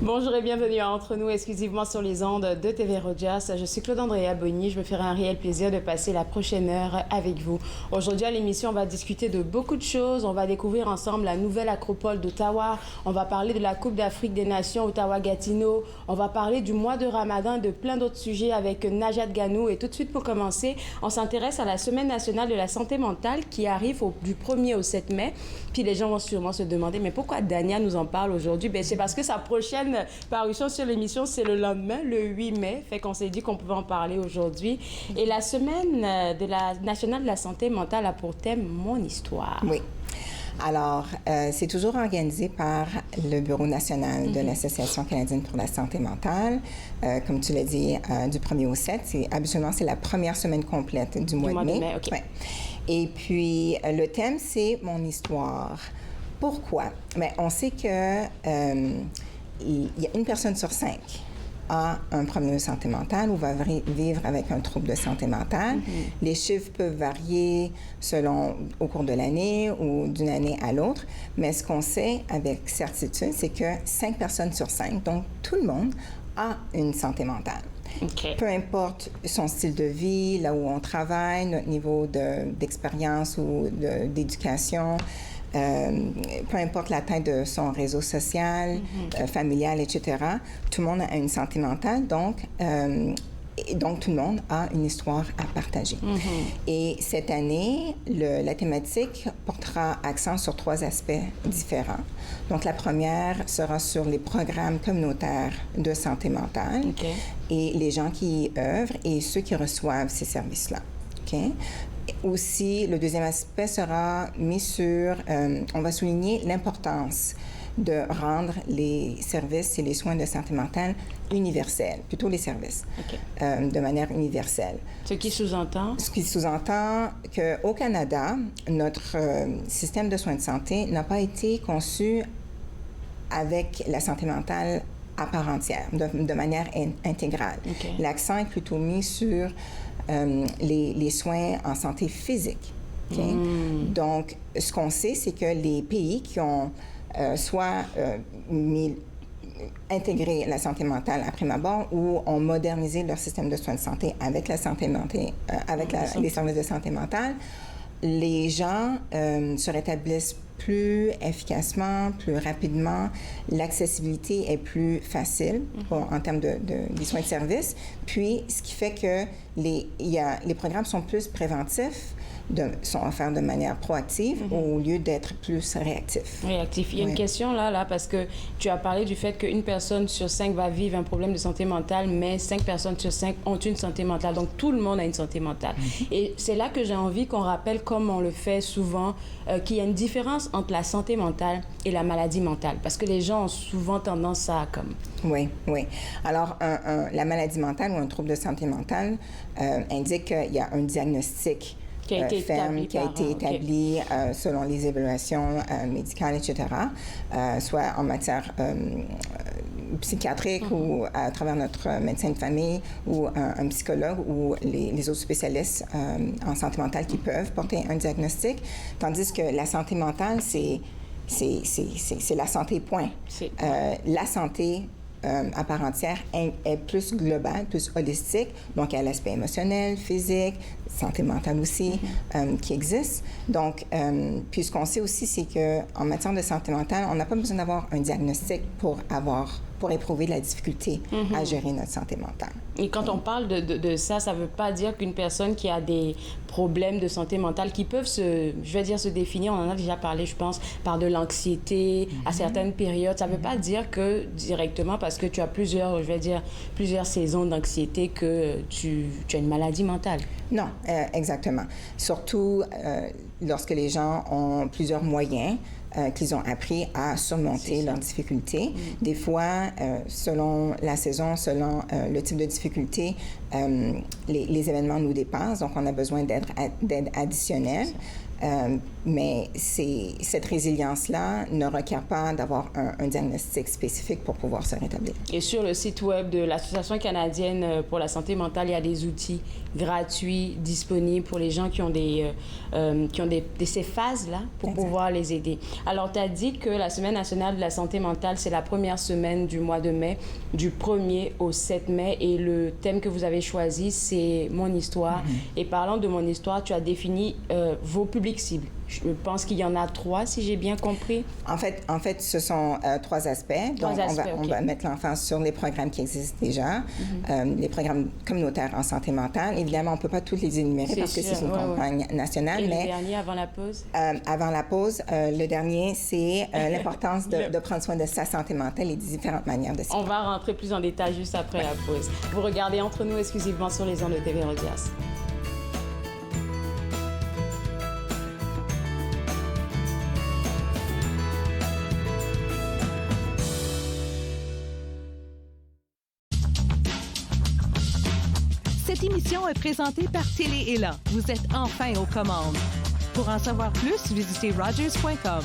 Bonjour et bienvenue à Entre nous, exclusivement sur les ondes de TV Rojas. Je suis Claude-Andrea Bonny. Je me ferai un réel plaisir de passer la prochaine heure avec vous. Aujourd'hui à l'émission, on va discuter de beaucoup de choses. On va découvrir ensemble la nouvelle acropole d'Ottawa. On va parler de la Coupe d'Afrique des Nations Ottawa-Gatineau. On va parler du mois de Ramadan et de plein d'autres sujets avec Najat Ganou. Et tout de suite pour commencer, on s'intéresse à la Semaine nationale de la santé mentale qui arrive du 1er au 7 mai. Puis les gens vont sûrement se demander, mais pourquoi Dania nous en parle aujourd'hui? Ben, c'est parce que sa prochaine parution sur l'émission, c'est le lendemain, le 8 mai. Fait qu'on s'est dit qu'on pouvait en parler aujourd'hui. Et la Semaine nationale de la santé mentale a pour thème Mon histoire. Oui. Alors, c'est toujours organisé par le Bureau national de l'Association canadienne pour la santé mentale. Comme tu l'as dit, du 1er au 7. Habituellement, c'est la première semaine complète du mois de mai. OK. Ouais. Et puis, le thème, c'est Mon histoire. Pourquoi? Bien, on sait que il y a une personne sur 5 a un problème de santé mentale ou va vivre avec un trouble de santé mentale. Les chiffres peuvent varier au cours de l'année ou d'une année à l'autre, mais ce qu'on sait avec certitude, c'est que 5 personnes sur 5, donc tout le monde, a une santé mentale. Okay. Peu importe son style de vie, là où on travaille, notre niveau d'expérience ou d'éducation, peu importe la taille de son réseau social, familial, etc., tout le monde a une santé mentale, donc tout le monde a une histoire à partager. Et cette année, la thématique portera accent sur 3 aspects différents. Donc, la première sera sur les programmes communautaires de santé mentale et les gens qui y œuvrent et ceux qui reçoivent ces services-là. Okay? Aussi, le deuxième aspect sera mis sur, on va souligner l'importance de rendre les services et les soins de santé mentale universels, plutôt les services, de manière universelle. Ce qui sous-entend? Ce qui sous-entend qu'au Canada, notre système de soins de santé n'a pas été conçu avec la santé mentale à part entière, de manière intégrale. L'accent est plutôt mis sur les soins en santé physique. Donc, ce qu'on sait, c'est que les pays qui ont soit intégré la santé mentale à prime abord ou ont modernisé leur système de soins de santé avec la santé mentale, les services de santé mentale, les gens se rétablissent plus efficacement, plus rapidement. L'accessibilité est plus facile en termes des soins de service. Puis, ce qui fait que les programmes sont plus préventifs, sont offerts de manière proactive au lieu d'être plus réactifs. Réactifs. Il y a une question là, parce que tu as parlé du fait qu'une personne sur 5 va vivre un problème de santé mentale, mais 5 personnes sur 5 ont une santé mentale. Donc, tout le monde a une santé mentale. Et c'est là que j'ai envie qu'on rappelle, comme on le fait souvent, qu'il y a une différence entre la santé mentale et la maladie mentale. Parce que les gens ont souvent tendance à comme... Oui. Alors, la maladie mentale ou un trouble de santé mentale indique qu'il y a un diagnostic qui a été établi selon les évaluations médicales, etc., soit en matière psychiatrique ou à travers notre médecin de famille ou un psychologue ou les autres spécialistes en santé mentale qui peuvent porter un diagnostic, tandis que la santé mentale, c'est la santé, point. La santé à part entière est plus globale, plus holistique. Donc, il y a l'aspect émotionnel, physique, santé mentale aussi qui existe. Donc, puis ce qu'on sait aussi, c'est qu'en matière de santé mentale, on n'a pas besoin d'avoir un diagnostic pour éprouver de la difficulté à gérer notre santé mentale. Et quand on parle de ça, ça ne veut pas dire qu'une personne qui a des problèmes de santé mentale qui peuvent se définir, on en a déjà parlé, je pense, par de l'anxiété à certaines périodes. Ça ne veut pas dire que directement, parce que tu as plusieurs saisons d'anxiété, que tu as une maladie mentale. Non, exactement. Surtout lorsque les gens ont plusieurs moyens qu'ils ont appris à surmonter leurs difficultés. Des fois, selon la saison, selon le type de difficulté, les événements nous dépassent, donc on a besoin d'aide additionnelle. Mais cette résilience-là ne requiert pas d'avoir un diagnostic spécifique pour pouvoir se rétablir. Et sur le site web de l'Association canadienne pour la santé mentale, il y a des outils gratuits disponibles pour les gens qui ont ces phases-là pour pouvoir les aider. Alors, tu as dit que la Semaine nationale de la santé mentale, c'est la première semaine du mois de mai, du 1er au 7 mai, et le thème que vous avez choisi, c'est Mon histoire. Et parlant de Mon histoire, tu as défini vos publics cibles. Je pense qu'il y en a 3, si j'ai bien compris. En fait, ce sont 3 aspects. Donc, on va mettre l'emphase sur les programmes qui existent déjà, les programmes communautaires en santé mentale. Évidemment, on ne peut pas tous les énumérer parce que c'est une campagne nationale. Et le dernier, avant la pause? Avant la pause, le dernier, c'est l'importance de prendre soin de sa santé mentale et des différentes manières de s'y prendre. On va rentrer plus en détail juste après la pause. Vous regardez Entre nous exclusivement sur les ondes de TV Rogers. Cette émission est présentée par Télé-Élan. Vous êtes enfin aux commandes. Pour en savoir plus, visitez rogers.com.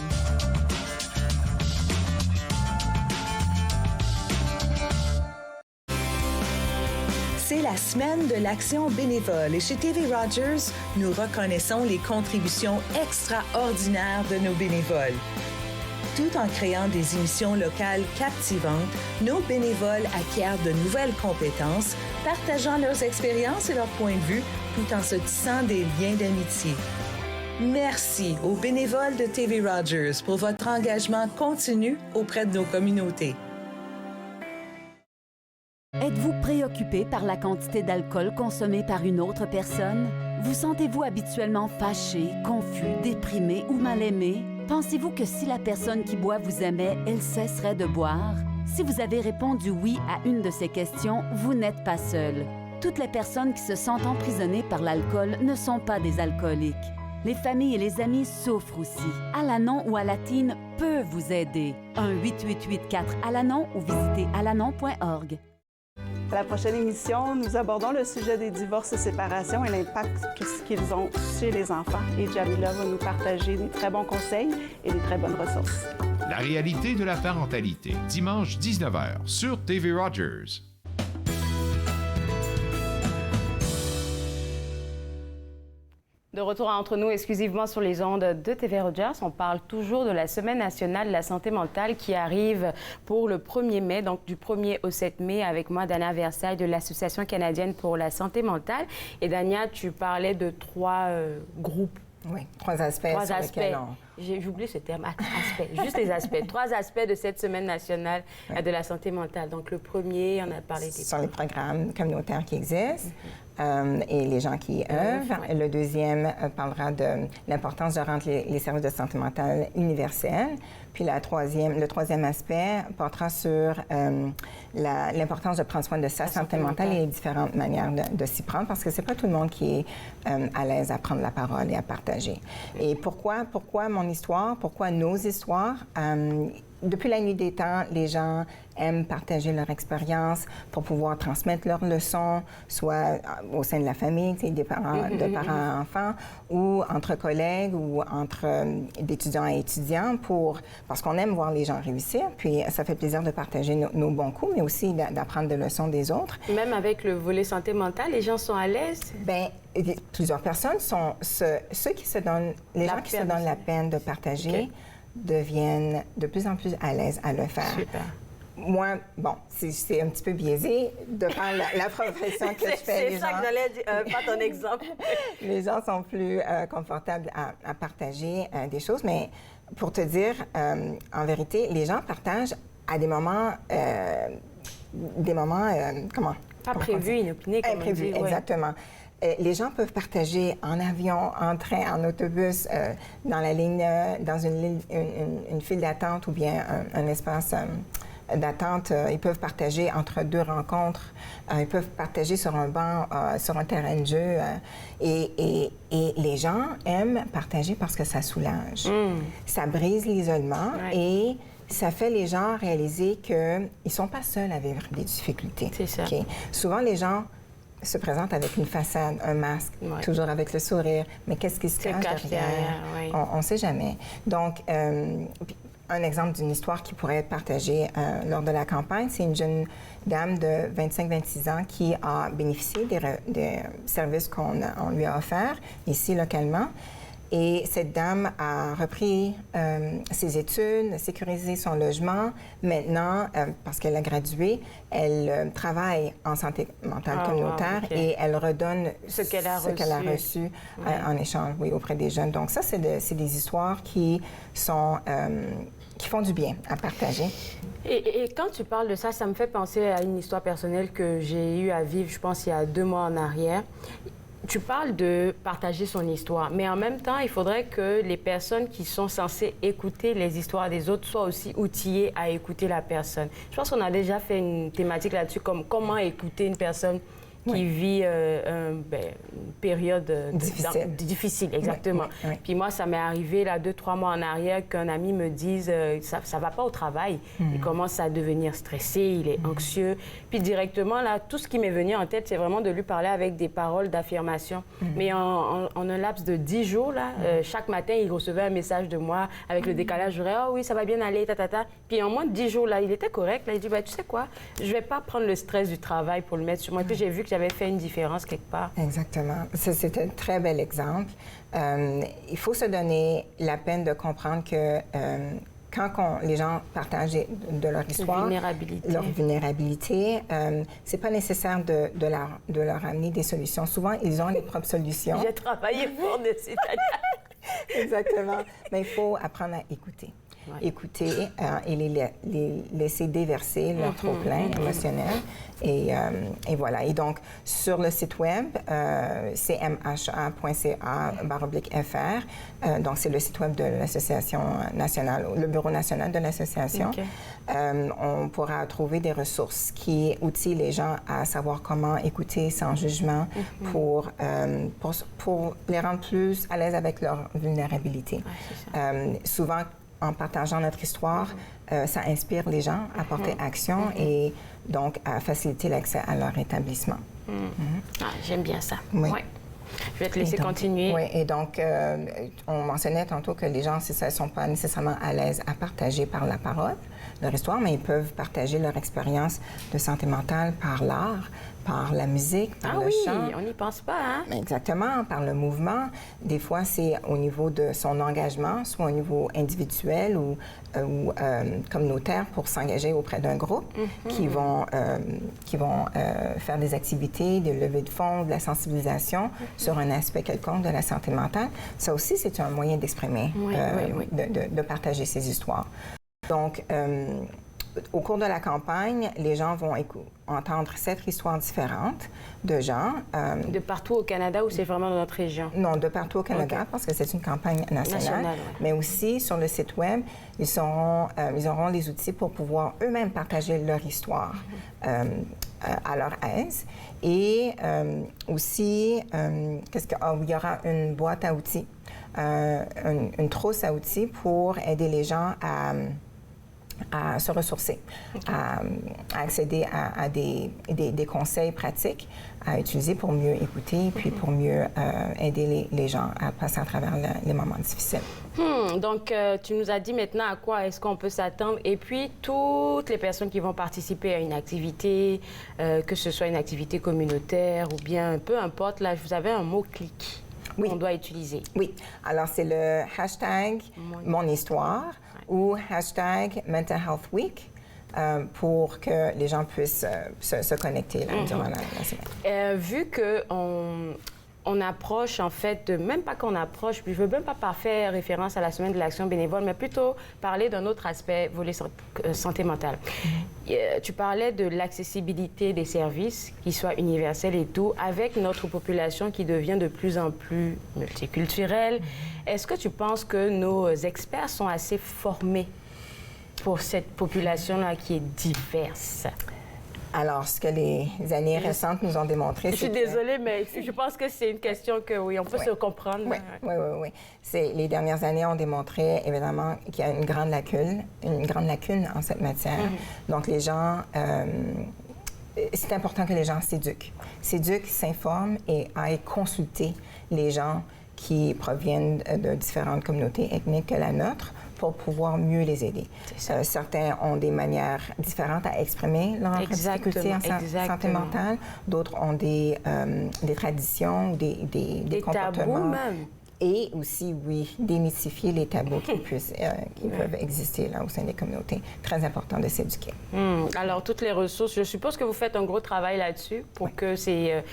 C'est la semaine de l'action bénévole et chez TV Rogers, nous reconnaissons les contributions extraordinaires de nos bénévoles. Tout en créant des émissions locales captivantes, nos bénévoles acquièrent de nouvelles compétences, partageant leurs expériences et leurs points de vue, tout en se tissant des liens d'amitié. Merci aux bénévoles de TV Rogers pour votre engagement continu auprès de nos communautés. Êtes-vous préoccupé par la quantité d'alcool consommée par une autre personne? Vous sentez-vous habituellement fâché, confus, déprimé ou mal aimé? Pensez-vous que si la personne qui boit vous aimait, elle cesserait de boire? Si vous avez répondu oui à une de ces questions, vous n'êtes pas seul. Toutes les personnes qui se sentent emprisonnées par l'alcool ne sont pas des alcooliques. Les familles et les amis souffrent aussi. Alanon ou Alatine peut vous aider. 1-888-4-ALANON ou visitez alanon.org. À la prochaine émission, nous abordons le sujet des divorces et séparations et l'impact qu'ils ont chez les enfants. Et Jamila va nous partager des très bons conseils et des très bonnes ressources. La réalité de la parentalité, dimanche 19h sur TV Rogers. De retour à Entre nous exclusivement sur les ondes de TV Rogers, on parle toujours de la Semaine nationale de la santé mentale qui arrive pour le 1er mai, donc du 1er au 7 mai, avec moi, Dania Versailles de l'Association canadienne pour la santé mentale. Et Dania, tu parlais de 3 groupes. Oui, 3 aspects. 3 aspects. J'ai oublié ce terme, aspect, juste les aspects. 3 aspects de cette Semaine nationale de la santé mentale. Donc, le premier, on a parlé des... Ce sont les programmes communautaires qui existent et les gens qui y œuvrent. Le deuxième parlera de l'importance de rendre les services de santé mentale universels. Puis le troisième aspect portera sur l'importance de prendre soin de sa santé mentale et les différentes manières de s'y prendre, parce que c'est pas tout le monde qui est à l'aise à prendre la parole et à partager. Et pourquoi mon histoire? Pourquoi nos histoires? Depuis la nuit des temps, les gens aiment partager leur expérience pour pouvoir transmettre leurs leçons, soit au sein de la famille, des parents, de parents à enfants, ou entre collègues ou entre d'étudiants à étudiants, parce qu'on aime voir les gens réussir. Puis ça fait plaisir de partager nos bons coups, mais aussi d'apprendre des leçons des autres. Même avec le volet santé mentale, les gens sont à l'aise? Bien, plusieurs personnes sont ceux qui se donnent, les gens qui se donnent la peine de partager. Deviennent de plus en plus à l'aise à le faire. Super. Moi, bon, c'est un petit peu biaisé de faire la profession que je fais. C'est ça que j'allais dire, pas ton exemple. Les gens sont plus confortables à partager des choses, mais pour te dire, en vérité, les gens partagent à des moments comment? Pas prévus, inopinés, comme imprévus, exactement. Les gens peuvent partager en avion, en train, en autobus, dans la ligne, dans une file d'attente ou bien un espace d'attente. Ils peuvent partager entre 2 rencontres. Ils peuvent partager sur un banc, sur un terrain de jeu. Et les gens aiment partager parce que ça soulage. Ça brise l'isolement et ça fait les gens réaliser qu'ils ne sont pas seuls à vivre des difficultés. C'est ça. Souvent, les gens se présente avec une façade, un masque, toujours avec le sourire. Mais qu'est-ce qui se cache derrière? On ne sait jamais. Donc, un exemple d'une histoire qui pourrait être partagée lors de la campagne, c'est une jeune dame de 25-26 ans qui a bénéficié des services qu'on lui a offerts ici localement. Et cette dame a repris ses études, sécurisé son logement. Maintenant, parce qu'elle a gradué, elle travaille en santé mentale communautaire et elle redonne ce qu'elle a reçu en échange auprès des jeunes. Donc ça, c'est des histoires qui font du bien à partager. Et quand tu parles de ça, ça me fait penser à une histoire personnelle que j'ai eu à vivre, je pense, il y a 2 mois en arrière. Tu parles de partager son histoire, mais en même temps, il faudrait que les personnes qui sont censées écouter les histoires des autres soient aussi outillées à écouter la personne. Je pense qu'on a déjà fait une thématique là-dessus, comme comment écouter une personne qui vit une période difficile, exactement. Oui. Puis moi, ça m'est arrivé là 2-3 mois en arrière qu'un ami me dise ça va pas au travail. Il commence à devenir stressé, il est anxieux. Puis directement là, tout ce qui m'est venu en tête, c'est vraiment de lui parler avec des paroles d'affirmation. Mais en un laps de 10 jours là, chaque matin, il recevait un message de moi avec le décalage. Je dirais oui, ça va bien aller, ta. Puis en moins de 10 jours là, il était correct. Là, il dit tu sais quoi, je vais pas prendre le stress du travail pour le mettre sur moi. Puis j'ai vu que j'avais fait une différence quelque part. Exactement. C'est un très bel exemple. Il faut se donner la peine de comprendre que quand les gens partagent de leur histoire, leur vulnérabilité, c'est pas nécessaire de leur amener des solutions. Souvent, ils ont les propres solutions. J'ai travaillé fort dessus. Exactement. Mais il faut apprendre à écouter. Écouter et les laisser déverser leur trop-plein émotionnel. Et voilà. Et donc, sur le site web, cmha.ca/fr, donc c'est le site web de l'Association nationale, le Bureau national de l'Association. On pourra trouver des ressources qui outillent les gens à savoir comment écouter sans jugement pour les rendre plus à l'aise avec leur vulnérabilité. Souvent, en partageant notre histoire, ça inspire les gens à porter action et donc à faciliter l'accès à leur établissement. J'aime bien ça. Oui. Je vais te laisser continuer. Oui, et donc, on mentionnait tantôt que les gens, ne sont pas nécessairement à l'aise à partager par la parole leur histoire, mais ils peuvent partager leur expérience de santé mentale par l'art, par la musique, par le chant. On n'y pense pas, hein? Exactement, par le mouvement. Des fois, c'est au niveau de son engagement, soit au niveau individuel ou communautaire pour s'engager auprès d'un groupe qui vont faire des activités, des levées de fonds, de la sensibilisation sur un aspect quelconque de la santé mentale. Ça aussi, c'est un moyen d'exprimer, de partager ses histoires. Donc, au cours de la campagne, les gens vont entendre 7 histoires différentes de gens. De partout au Canada ou c'est vraiment dans notre région? Non, de partout au Canada, parce que c'est une campagne nationale. Mais aussi, sur le site web, ils auront les outils pour pouvoir eux-mêmes partager leur histoire à leur aise. Et aussi, il y aura une boîte à outils, une trousse à outils pour aider les gens à se ressourcer, à accéder à des conseils pratiques à utiliser pour mieux écouter puis pour mieux aider les gens à passer à travers les moments difficiles. Donc, tu nous as dit maintenant à quoi est-ce qu'on peut s'attendre et puis toutes les personnes qui vont participer à une activité, que ce soit une activité communautaire ou bien peu importe, là, vous avez un mot-clic qu'on doit utiliser. Oui. Alors, c'est le hashtag Mon Histoire ou hashtag Mental Health Week pour que les gens puissent se connecter là, durant la semaine. Vu qu'on approche, en fait, même pas qu'on approche, puis je veux même pas faire référence à la semaine de l'action bénévole, mais plutôt parler d'un autre aspect, volet santé mentale. Tu parlais de l'accessibilité des services, qui soient universels et tout, avec notre population qui devient de plus en plus multiculturelle. Est-ce que tu penses que nos experts sont assez formés pour cette population-là qui est diverse? Alors, ce que les années récentes nous ont démontré, c'est... Je suis désolée, mais je pense que c'est une question que, on peut se comprendre. Oui. Les dernières années ont démontré, évidemment, qu'il y a une grande lacune en cette matière. Donc, les gens c'est important que les gens s'éduquent, s'informent et aillent consulter les gens qui proviennent de différentes communautés ethniques que la nôtre pour pouvoir mieux les aider. Certains ont des manières différentes à exprimer leur difficulté en santé mentale. D'autres ont des traditions, des comportements. Tabous même. Et aussi, oui, démystifier les tabous qui peuvent exister là au sein des communautés. Très important de s'éduquer. Alors, toutes les ressources, je suppose que vous faites un gros travail là-dessus pour que ces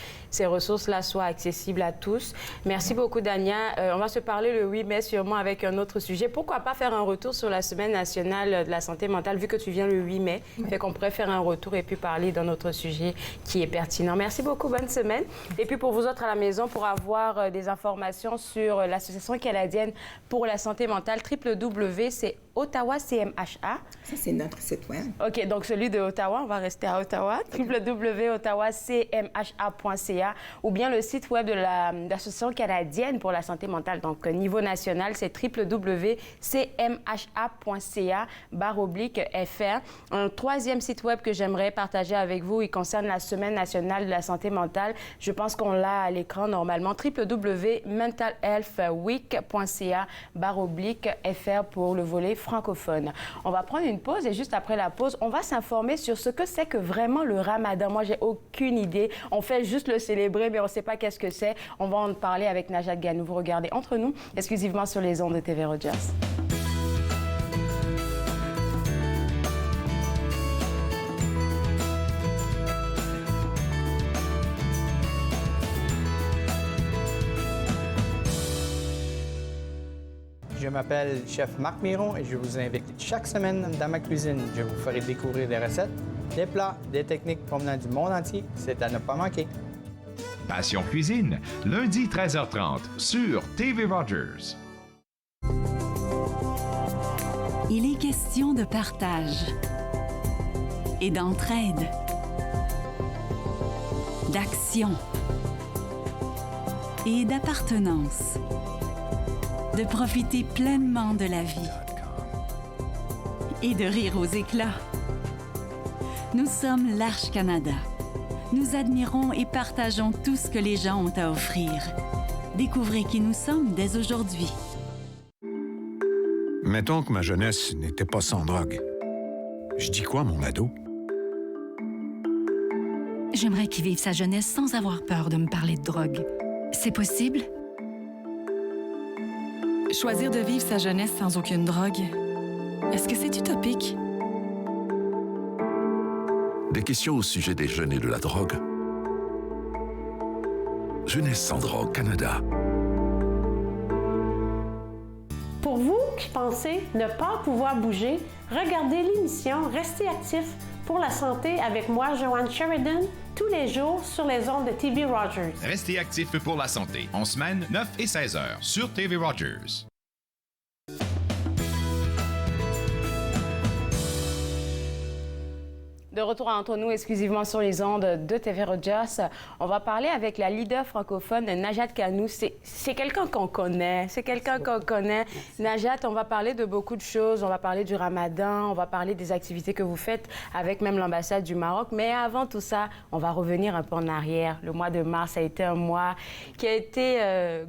ressources-là soient accessibles à tous. Merci beaucoup, Dania. On va se parler le 8 mai sûrement avec un autre sujet. Pourquoi pas faire un retour sur la Semaine nationale de la santé mentale, vu que tu viens le 8 mai. Fait qu'on pourrait faire un retour et puis parler d'un autre sujet qui est pertinent. Merci beaucoup, bonne semaine. Et puis pour vous autres à la maison, pour avoir des informations sur l'Association canadienne pour la santé mentale, www, c'est Ottawa CMHA. Ça, c'est notre site web. OK, donc celui de Ottawa, on va rester à Ottawa. www.ottawacmha.ca ou bien le site web de l'Association canadienne pour la santé mentale. Donc, niveau national, c'est www.cmha.ca/FR. Un troisième site web que j'aimerais partager avec vous, il concerne la Semaine nationale de la santé mentale. Je pense qu'on l'a à l'écran normalement. www.mentalhealthweek.ca/FR pour le volet francophone. On va prendre une pause et juste après la pause, on va s'informer sur ce que c'est que vraiment le Ramadan. Moi, j'ai aucune idée. On fait juste le célébrer, mais on ne sait pas qu'est-ce que c'est. On va en parler avec Najat Ganou. Vous regardez Entre nous, exclusivement sur les ondes de TV Rogers. Je m'appelle Chef Marc Miron et je vous invite chaque semaine dans ma cuisine. Je vous ferai découvrir des recettes, des plats, des techniques provenant du monde entier. C'est à ne pas manquer. Passion Cuisine, lundi 13h30 sur TV Rogers. Il est question de partage et d'entraide, d'action et d'appartenance. De profiter pleinement de la vie et de rire aux éclats. Nous sommes l'Arche Canada. Nous admirons et partageons tout ce que les gens ont à offrir. Découvrez qui nous sommes dès aujourd'hui. Mettons que ma jeunesse n'était pas sans drogue. Je dis quoi, mon ado? J'aimerais qu'il vive sa jeunesse sans avoir peur de me parler de drogue. C'est possible? Choisir de vivre sa jeunesse sans aucune drogue, est-ce que c'est utopique? Des questions au sujet des jeunes et de la drogue. Jeunesse sans drogue Canada. Pour vous qui pensez ne pas pouvoir bouger, regardez l'émission Restez actif pour la santé avec moi, Joanne Sheridan, tous les jours sur les ondes de TV Rogers. Restez actif pour la santé, en semaine 9 et 16 heures sur TV Rogers. De retour entre nous exclusivement sur les ondes de TV Rogers, on va parler avec la leader francophone Najat Ganou. C'est quelqu'un qu'on connaît, Najat, on va parler de beaucoup de choses. On va parler du Ramadan, on va parler des activités que vous faites avec même l'ambassade du Maroc. Mais avant tout ça, on va revenir un peu en arrière. Le mois de mars a été un mois qui a été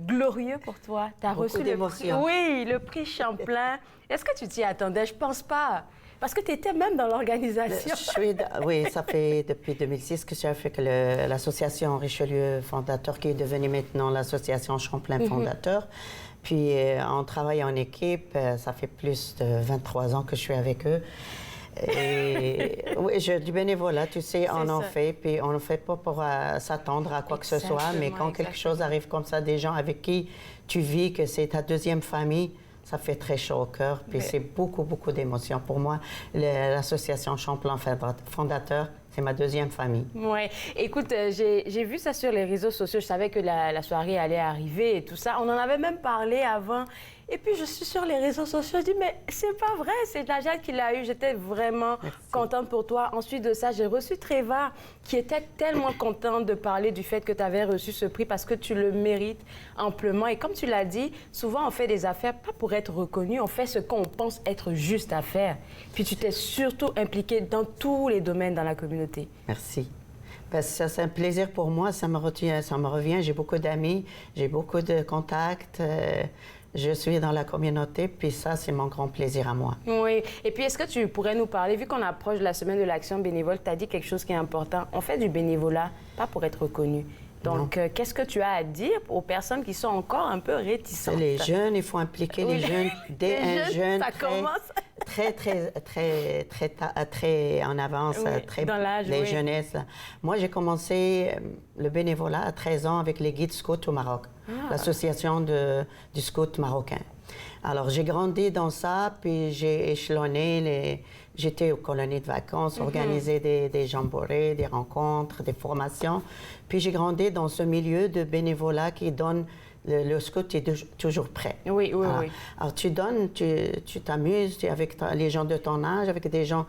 glorieux pour toi. Tu as reçu le prix Champlain. Est-ce que tu t'y attendais? Je pense pas. Parce que tu étais même dans l'organisation. Oui, ça fait depuis 2006 que j'ai avec l'association Richelieu Fondateur, qui est devenue maintenant l'association Champlain Fondateur. Puis on travaille en équipe. Ça fait plus de 23 ans que je suis avec eux. Et oui, du bénévolat, tu sais, on en fait. Puis on ne fait pas pour s'attendre à quoi que ce soit. Mais quand quelque chose arrive comme ça, des gens avec qui tu vis, que c'est ta deuxième famille, ça fait très chaud au cœur, puis c'est beaucoup, beaucoup d'émotions. Pour moi, l'association Champlain Fondateur, c'est ma deuxième famille. Oui. Écoute, j'ai vu ça sur les réseaux sociaux. Je savais que la soirée allait arriver et tout ça. On en avait même parlé avant. Et puis, je suis sur les réseaux sociaux. Je dis, mais c'est pas vrai, c'est Najat qui l'a eu. J'étais vraiment contente pour toi. Ensuite de ça, j'ai reçu Treva, qui était tellement contente de parler du fait que tu avais reçu ce prix parce que tu le mérites amplement. Et comme tu l'as dit, souvent, on fait des affaires pas pour être reconnu, on fait ce qu'on pense être juste à faire. Puis, tu t'es surtout impliquée dans tous les domaines dans la communauté. Merci. Ben, ça, c'est un plaisir pour moi, ça me revient. J'ai beaucoup d'amis, j'ai beaucoup de contacts. Je suis dans la communauté, puis ça, c'est mon grand plaisir à moi. Oui. Et puis, est-ce que tu pourrais nous parler, vu qu'on approche de la semaine de l'action bénévole, tu as dit quelque chose qui est important. On fait du bénévolat, pas pour être reconnu. Donc, qu'est-ce que tu as à dire aux personnes qui sont encore un peu réticentes? Les jeunes, il faut impliquer les jeunes dès un jeune très en avance, dans l'âge, les jeunesses. Moi, j'ai commencé le bénévolat à 13 ans avec les guides scouts au Maroc, l'association du scout marocain. Alors, j'ai grandi dans ça, puis j'ai échelonné J'étais aux colonies de vacances, organisé des jamborees, des rencontres, des formations. Puis j'ai grandi dans ce milieu de bénévolat qui donne... Le scout est toujours prêt. Oui. Alors, tu donnes, tu t'amuses avec les gens de ton âge, avec des gens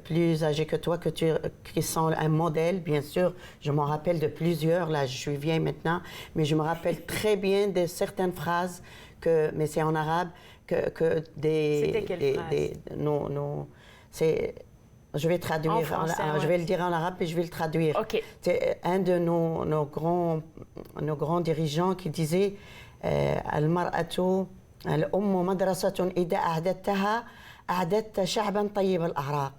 plus âgés que toi, qui sont un modèle, bien sûr. Je m'en rappelle de plusieurs, là, je suis vieille maintenant, mais je me rappelle très bien de certaines phrases, mais c'est en arabe, C'était quelle phrase? Je vais traduire, je vais le dire en arabe et je vais le traduire. OK. C'est un de nos grands dirigeants qui disait Al-mar'atu al-ummu madrasatun ida a'dadtaha a'dadta sha'ban tayyib al-a'raq.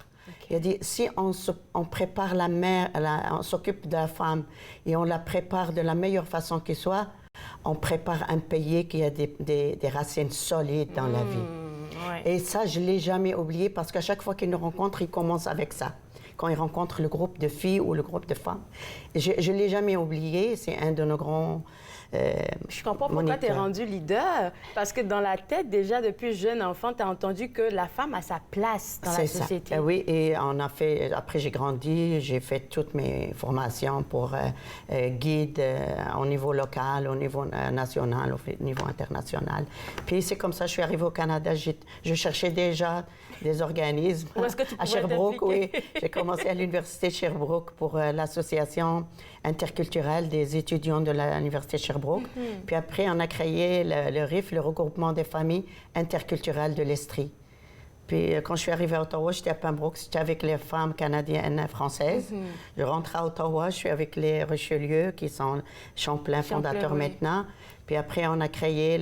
Il a dit, si on prépare la mère, on s'occupe de la femme et on la prépare de la meilleure façon qui soit, on prépare un pays qui a des racines solides dans la vie. Et ça, je ne l'ai jamais oublié parce qu'à chaque fois qu'il nous rencontre, il commence avec ça. Quand il rencontre le groupe de filles ou le groupe de femmes. Je ne l'ai jamais oublié, c'est un de nos grands... je comprends pourquoi tu es rendu leader. Parce que dans la tête, déjà, depuis jeune enfant, tu as entendu que la femme a sa place dans la société. C'est ça. Oui, et on a fait... Après, j'ai grandi, j'ai fait toutes mes formations pour guide au niveau local, au niveau national, au niveau international. Puis c'est comme ça, je suis arrivée au Canada. Je cherchais déjà des organismes. Où est-ce que tu à Sherbrooke, oui. J'ai commencé à l'Université de Sherbrooke pour l'association interculturelle des étudiants de l'Université de Sherbrooke. Puis après, on a créé le RIF, le regroupement des familles interculturelles de l'Estrie. Puis quand je suis arrivée à Ottawa, j'étais à Pembroke, j'étais avec les femmes canadiennes françaises. Je rentre à Ottawa, je suis avec les Richelieu, qui sont Champlain fondateurs maintenant. Puis après, on a créé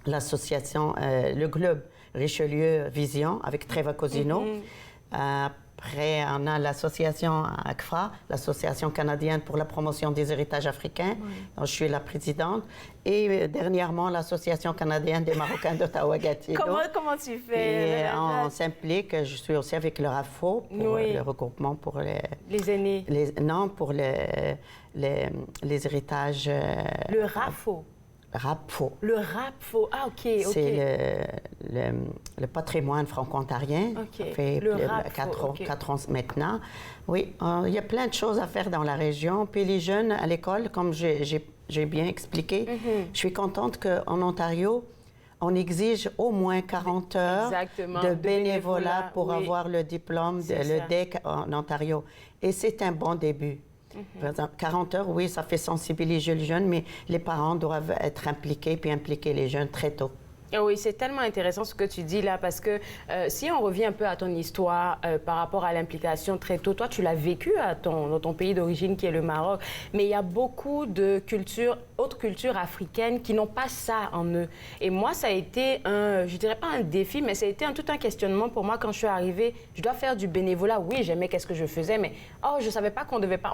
l'association, le Globe Richelieu Vision, avec Treva Cosino. Après, on a l'association ACFA, l'Association canadienne pour la promotion des héritages africains, dont je suis la présidente. Et dernièrement, l'Association canadienne des Marocains d'Ottawa-Gatineau. Comment tu fais? Et on s'implique, je suis aussi avec le RAFO, pour le regroupement pour les aînés. Pour les héritages... Le RAFO? RAPFO. Le RAPFO, ah OK. C'est le patrimoine franco-ontarien. Ça fait le 4 ans maintenant. Oui, il y a plein de choses à faire dans la région. Puis les jeunes à l'école, comme j'ai bien expliqué, je suis contente qu'en Ontario, on exige au moins 40 heures de bénévolat pour avoir le diplôme, le DEC en Ontario. Et c'est un bon début. Par exemple, 40 heures, oui, ça fait sensibiliser les jeunes, mais les parents doivent être impliqués, puis impliquer les jeunes très tôt. Oui, c'est tellement intéressant ce que tu dis là, parce que si on revient un peu à ton histoire par rapport à l'implication très tôt, toi, tu l'as vécu dans ton pays d'origine qui est le Maroc, mais il y a beaucoup de autres cultures africaines qui n'ont pas ça en eux. Et moi, ça a été je dirais pas un défi, mais ça a été tout un questionnement pour moi quand je suis arrivée. Je dois faire du bénévolat. Oui, j'aimais qu'est-ce que je faisais, mais je savais pas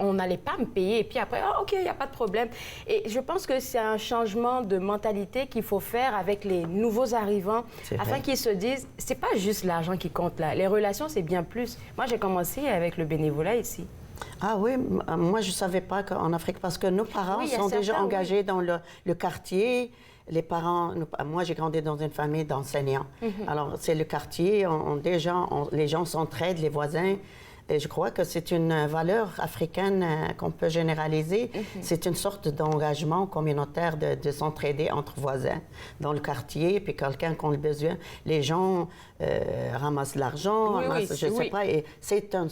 on n'allait pas me payer. Et puis après, OK, il n'y a pas de problème. Et je pense que c'est un changement de mentalité qu'il faut faire avec les nouveaux arrivants, afin qu'ils se disent, c'est pas juste l'argent qui compte là. Les relations, c'est bien plus. Moi, j'ai commencé avec le bénévolat ici. Ah oui, moi, je ne savais pas qu'en Afrique, parce que nos parents sont déjà engagés dans le quartier. Les parents, moi, j'ai grandi dans une famille d'enseignants. Alors, c'est le quartier, les gens s'entraident, les voisins. Et je crois que c'est une valeur africaine qu'on peut généraliser. C'est une sorte d'engagement communautaire de s'entraider entre voisins dans le quartier, puis quelqu'un qui a le besoin. Les gens ramassent l'argent, je ne sais pas. Et c'est une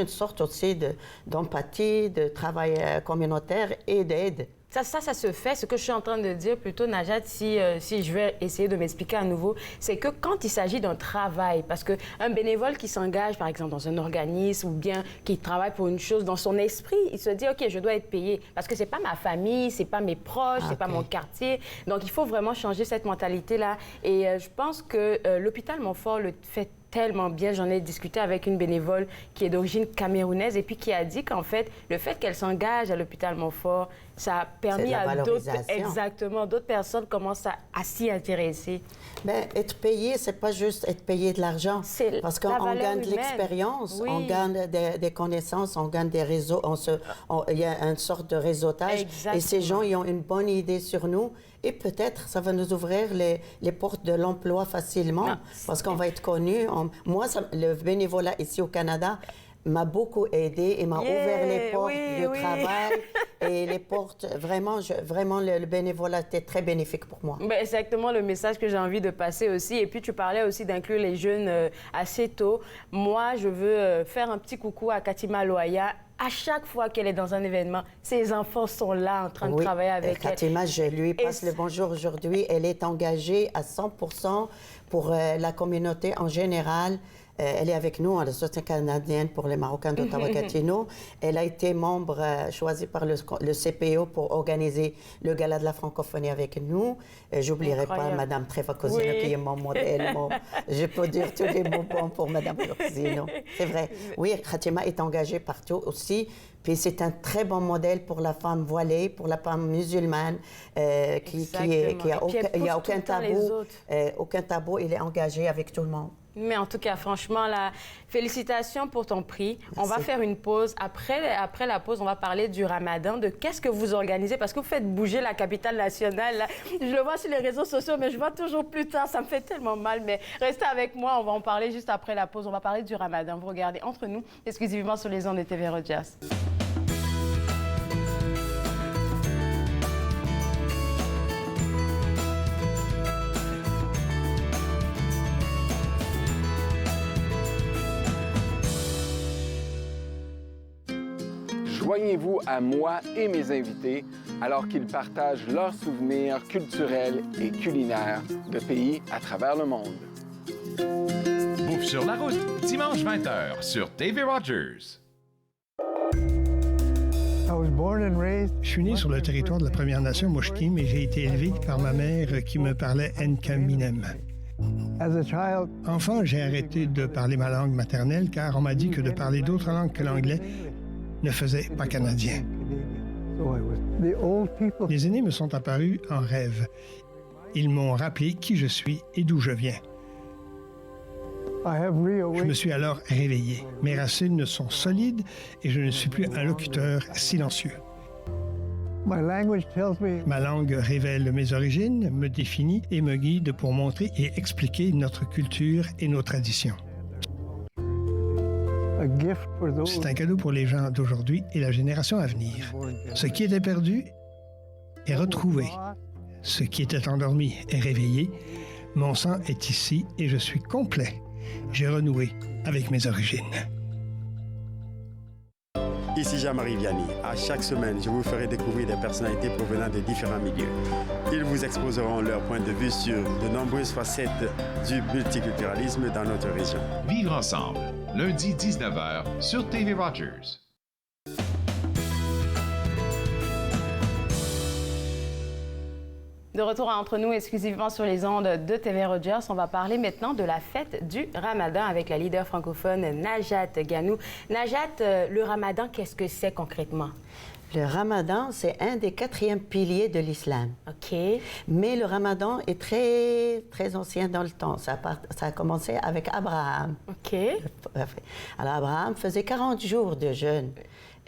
sorte aussi d'empathie, de travail communautaire et d'aide. Ça se fait. Ce que je suis en train de dire plutôt, Najat, si je vais essayer de m'expliquer à nouveau, c'est que quand il s'agit d'un travail, parce qu'un bénévole qui s'engage, par exemple, dans un organisme ou bien qui travaille pour une chose, dans son esprit, il se dit, OK, je dois être payé parce que c'est pas ma famille, c'est pas mes proches, c'est pas mon quartier. Donc, il faut vraiment changer cette mentalité-là. Et je pense que l'hôpital Montfort le fait tellement bien. J'en ai discuté avec une bénévole qui est d'origine camerounaise et puis qui a dit qu'en fait, le fait qu'elle s'engage à l'hôpital Montfort, ça a permis à d'autres personnes commencent à s'y intéresser. Bien, être payé, c'est pas juste être payé de l'argent. Parce qu'on gagne de l'expérience, on gagne des connaissances, on gagne des réseaux, il y a une sorte de réseautage. Exactement. Et ces gens, ils ont une bonne idée sur nous. Et peut-être, ça va nous ouvrir les portes de l'emploi facilement, parce qu'on va être connus. Moi, le bénévolat ici au Canada m'a beaucoup aidé et m'a ouvert les portes du travail et les portes. Vraiment, le bénévolat était très bénéfique pour moi. Ben, exactement le message que j'ai envie de passer aussi. Et puis, tu parlais aussi d'inclure les jeunes assez tôt. Moi, je veux faire un petit coucou à Katima Loaya. À chaque fois qu'elle est dans un événement, ses enfants sont là en train de travailler avec elle. Katima, je lui passe le bonjour aujourd'hui. Elle est engagée à 100% pour la communauté en général. Elle est avec nous à l'Association canadienne pour les Marocains d'Ottawa-Gatineau. Elle a été membre choisie par le CPO pour organiser le Gala de la francophonie avec nous. J'oublierai pas Mme Treva Cosino, qui est mon modèle. Je peux dire tous les mots bons pour Mme Cosino. C'est vrai. Oui, Katima est engagée partout aussi. Puis c'est un très bon modèle pour la femme voilée, pour la femme musulmane, qui a aucun tabou. Aucun tabou, il est engagé avec tout le monde. Mais en tout cas, franchement, félicitations pour ton prix. Merci. On va faire une pause. Après la pause, on va parler du Ramadan, de qu'est-ce que vous organisez, parce que vous faites bouger la capitale nationale. Là. Je le vois sur les réseaux sociaux, mais je vois toujours plus tard. Ça me fait tellement mal. Mais restez avec moi, on va en parler juste après la pause. On va parler du Ramadan. Vous regardez Entre nous, exclusivement sur les ondes de TV Rogers. Joignez-vous à moi et mes invités alors qu'ils partagent leurs souvenirs culturels et culinaires de pays à travers le monde. Bouffe sur la route, dimanche 20h sur TV Rogers. Je suis né sur le territoire de la Première Nation Mushkim et j'ai été élevé par ma mère qui me parlait Nkaminem. Enfant, j'ai arrêté de parler ma langue maternelle car on m'a dit que de parler d'autres langues que l'anglais ne faisait pas canadien. Les aînés me sont apparus en rêve. Ils m'ont rappelé qui je suis et d'où je viens. Je me suis alors réveillé. Mes racines sont solides et je ne suis plus un locuteur silencieux. Ma langue révèle mes origines, me définit et me guide pour montrer et expliquer notre culture et nos traditions. C'est un cadeau pour les gens d'aujourd'hui et la génération à venir. Ce qui était perdu est retrouvé. Ce qui était endormi est réveillé. Mon sang est ici et je suis complet. J'ai renoué avec mes origines. Ici Jean-Marie Vianney. À chaque semaine, je vous ferai découvrir des personnalités provenant de différents milieux. Ils vous exposeront leur point de vue sur de nombreuses facettes du multiculturalisme dans notre région. Vivre ensemble, lundi 19h sur TV Rogers. De retour Entre nous, exclusivement sur les ondes de TV Rogers, on va parler maintenant de la fête du Ramadan avec la leader francophone Najat Ganou. Najat, le Ramadan, qu'est-ce que c'est concrètement? Le Ramadan, c'est un des 4e piliers de l'islam. OK. Mais le Ramadan est très, très ancien dans le temps. Ça a commencé avec Abraham. OK. Alors, Abraham faisait 40 jours de jeûne.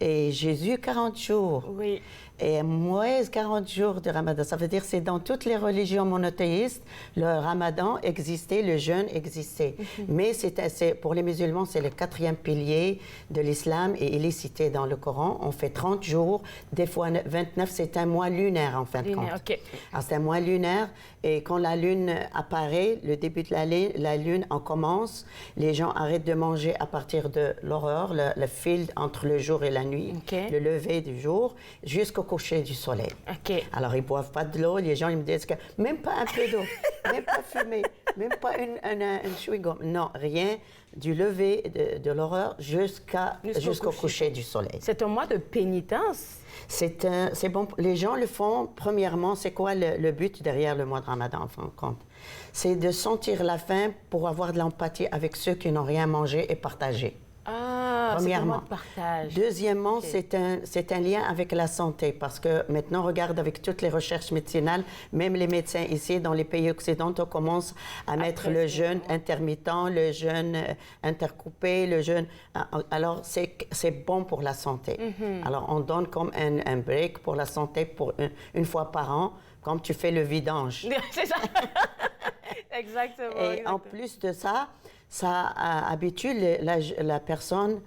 Et Jésus, 40 jours. Oui. Et Moïse, 40 jours de Ramadan. Ça veut dire que c'est dans toutes les religions monothéistes, le Ramadan existait, le jeûne existait. Mais pour les musulmans, c'est le 4e pilier de l'islam et il est cité dans le Coran. On fait 30 jours, des fois 29, c'est un mois lunaire en fin de compte. Okay. Alors c'est un mois lunaire et quand la lune apparaît, le début de la lune, on commence. Les gens arrêtent de manger à partir de l'aurore, le fil entre le jour et la nuit. nuit, le lever du jour, jusqu'au coucher du soleil. Alors, ils ne boivent pas de l'eau. Les gens ils me disent que même pas un peu d'eau, même pas fumer, même pas une chewing-gum. Non, rien. Du lever de l'aurore jusqu'au coucher du soleil. C'est un mois de pénitence. C'est bon. Les gens le font, premièrement, c'est quoi le but derrière le mois de Ramadan, en fin de compte? C'est de sentir la faim pour avoir de l'empathie avec ceux qui n'ont rien mangé et partager. Premièrement. C'est un mois de partage. Deuxièmement, c'est un lien avec la santé, parce que maintenant, regarde, avec toutes les recherches médicinales, même les médecins ici, dans les pays occidentaux, commencent à mettre le jeûne intermittent, le jeûne intercoupé, le jeûne... Alors, c'est bon pour la santé. Alors, on donne comme un break pour la santé pour une fois par an, comme tu fais le vidange. C'est ça. Exactement. Et en plus de ça, ça habitue la personne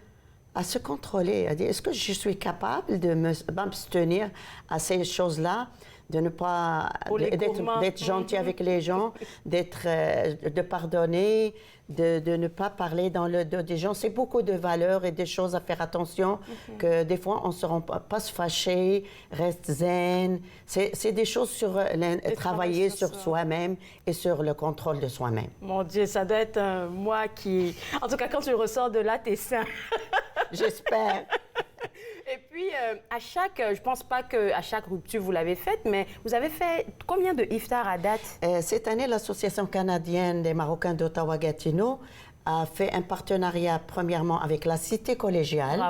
à se contrôler, à dire est-ce que je suis capable de m'abstenir à ces choses-là, de ne pas d'être gentil avec les gens, de pardonner, de ne pas parler dans le dos des gens. C'est beaucoup de valeurs et des choses à faire attention, que des fois on ne se rend pas se fâcher, reste zen. C'est des choses sur travailler sur soi-même et sur le contrôle de soi-même. Mon Dieu, ça doit être un mois qui... En tout cas, quand tu ressors de là, t'es sain. J'espère. Et puis, je pense pas qu'à chaque rupture, vous l'avez faite, mais vous avez fait combien de iftar à date? Cette année, l'Association canadienne des Marocains d'Ottawa-Gatineau a fait un partenariat, premièrement, avec la Cité collégiale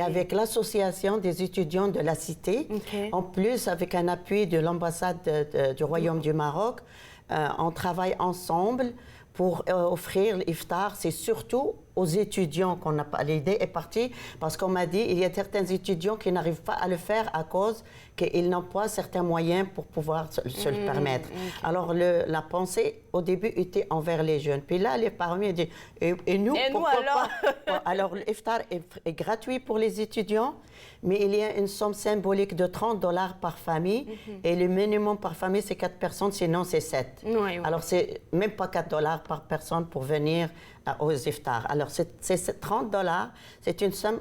avec l'Association des étudiants de la Cité. En plus, avec un appui de l'ambassade du Royaume du Maroc, on travaille ensemble pour offrir l'iftar. C'est surtout aux étudiants qu'on a pas. L'idée est partie parce qu'on m'a dit il y a certains étudiants qui n'arrivent pas à le faire à cause qu'ils n'ont pas certains moyens pour pouvoir se le permettre. Alors la pensée au début était envers les jeunes. Puis là, les parents ont dit et nous, pourquoi pas? Alors l'iftar est gratuit pour les étudiants, mais il y a une somme symbolique de $30 par famille et le minimum par famille c'est 4 personnes, sinon c'est 7. Alors c'est même pas $4 par personne pour venir aux iftars. Alors, c'est $30, c'est une somme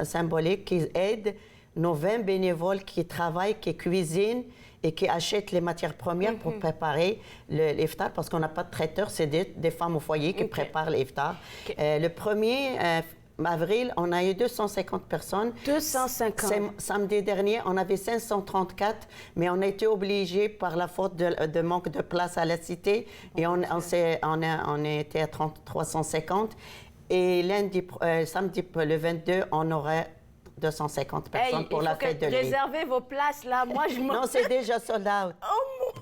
symbolique qui aide nos 20 bénévoles qui travaillent, qui cuisinent et qui achètent les matières premières pour préparer l'iftar, parce qu'on n'a pas de traiteur, c'est des femmes au foyer qui préparent l'iftar. Le 1er avril, on a eu 250 personnes. 250. Samedi dernier, on avait 534, mais on a été obligés par la faute de manque de place à la Cité, et on était à 350. Et samedi, le 22, on aurait 250 personnes pour la fête de l'Eid. Réservez vos places, là. Moi, je m'en... Non, c'est déjà sold out. Oh mon...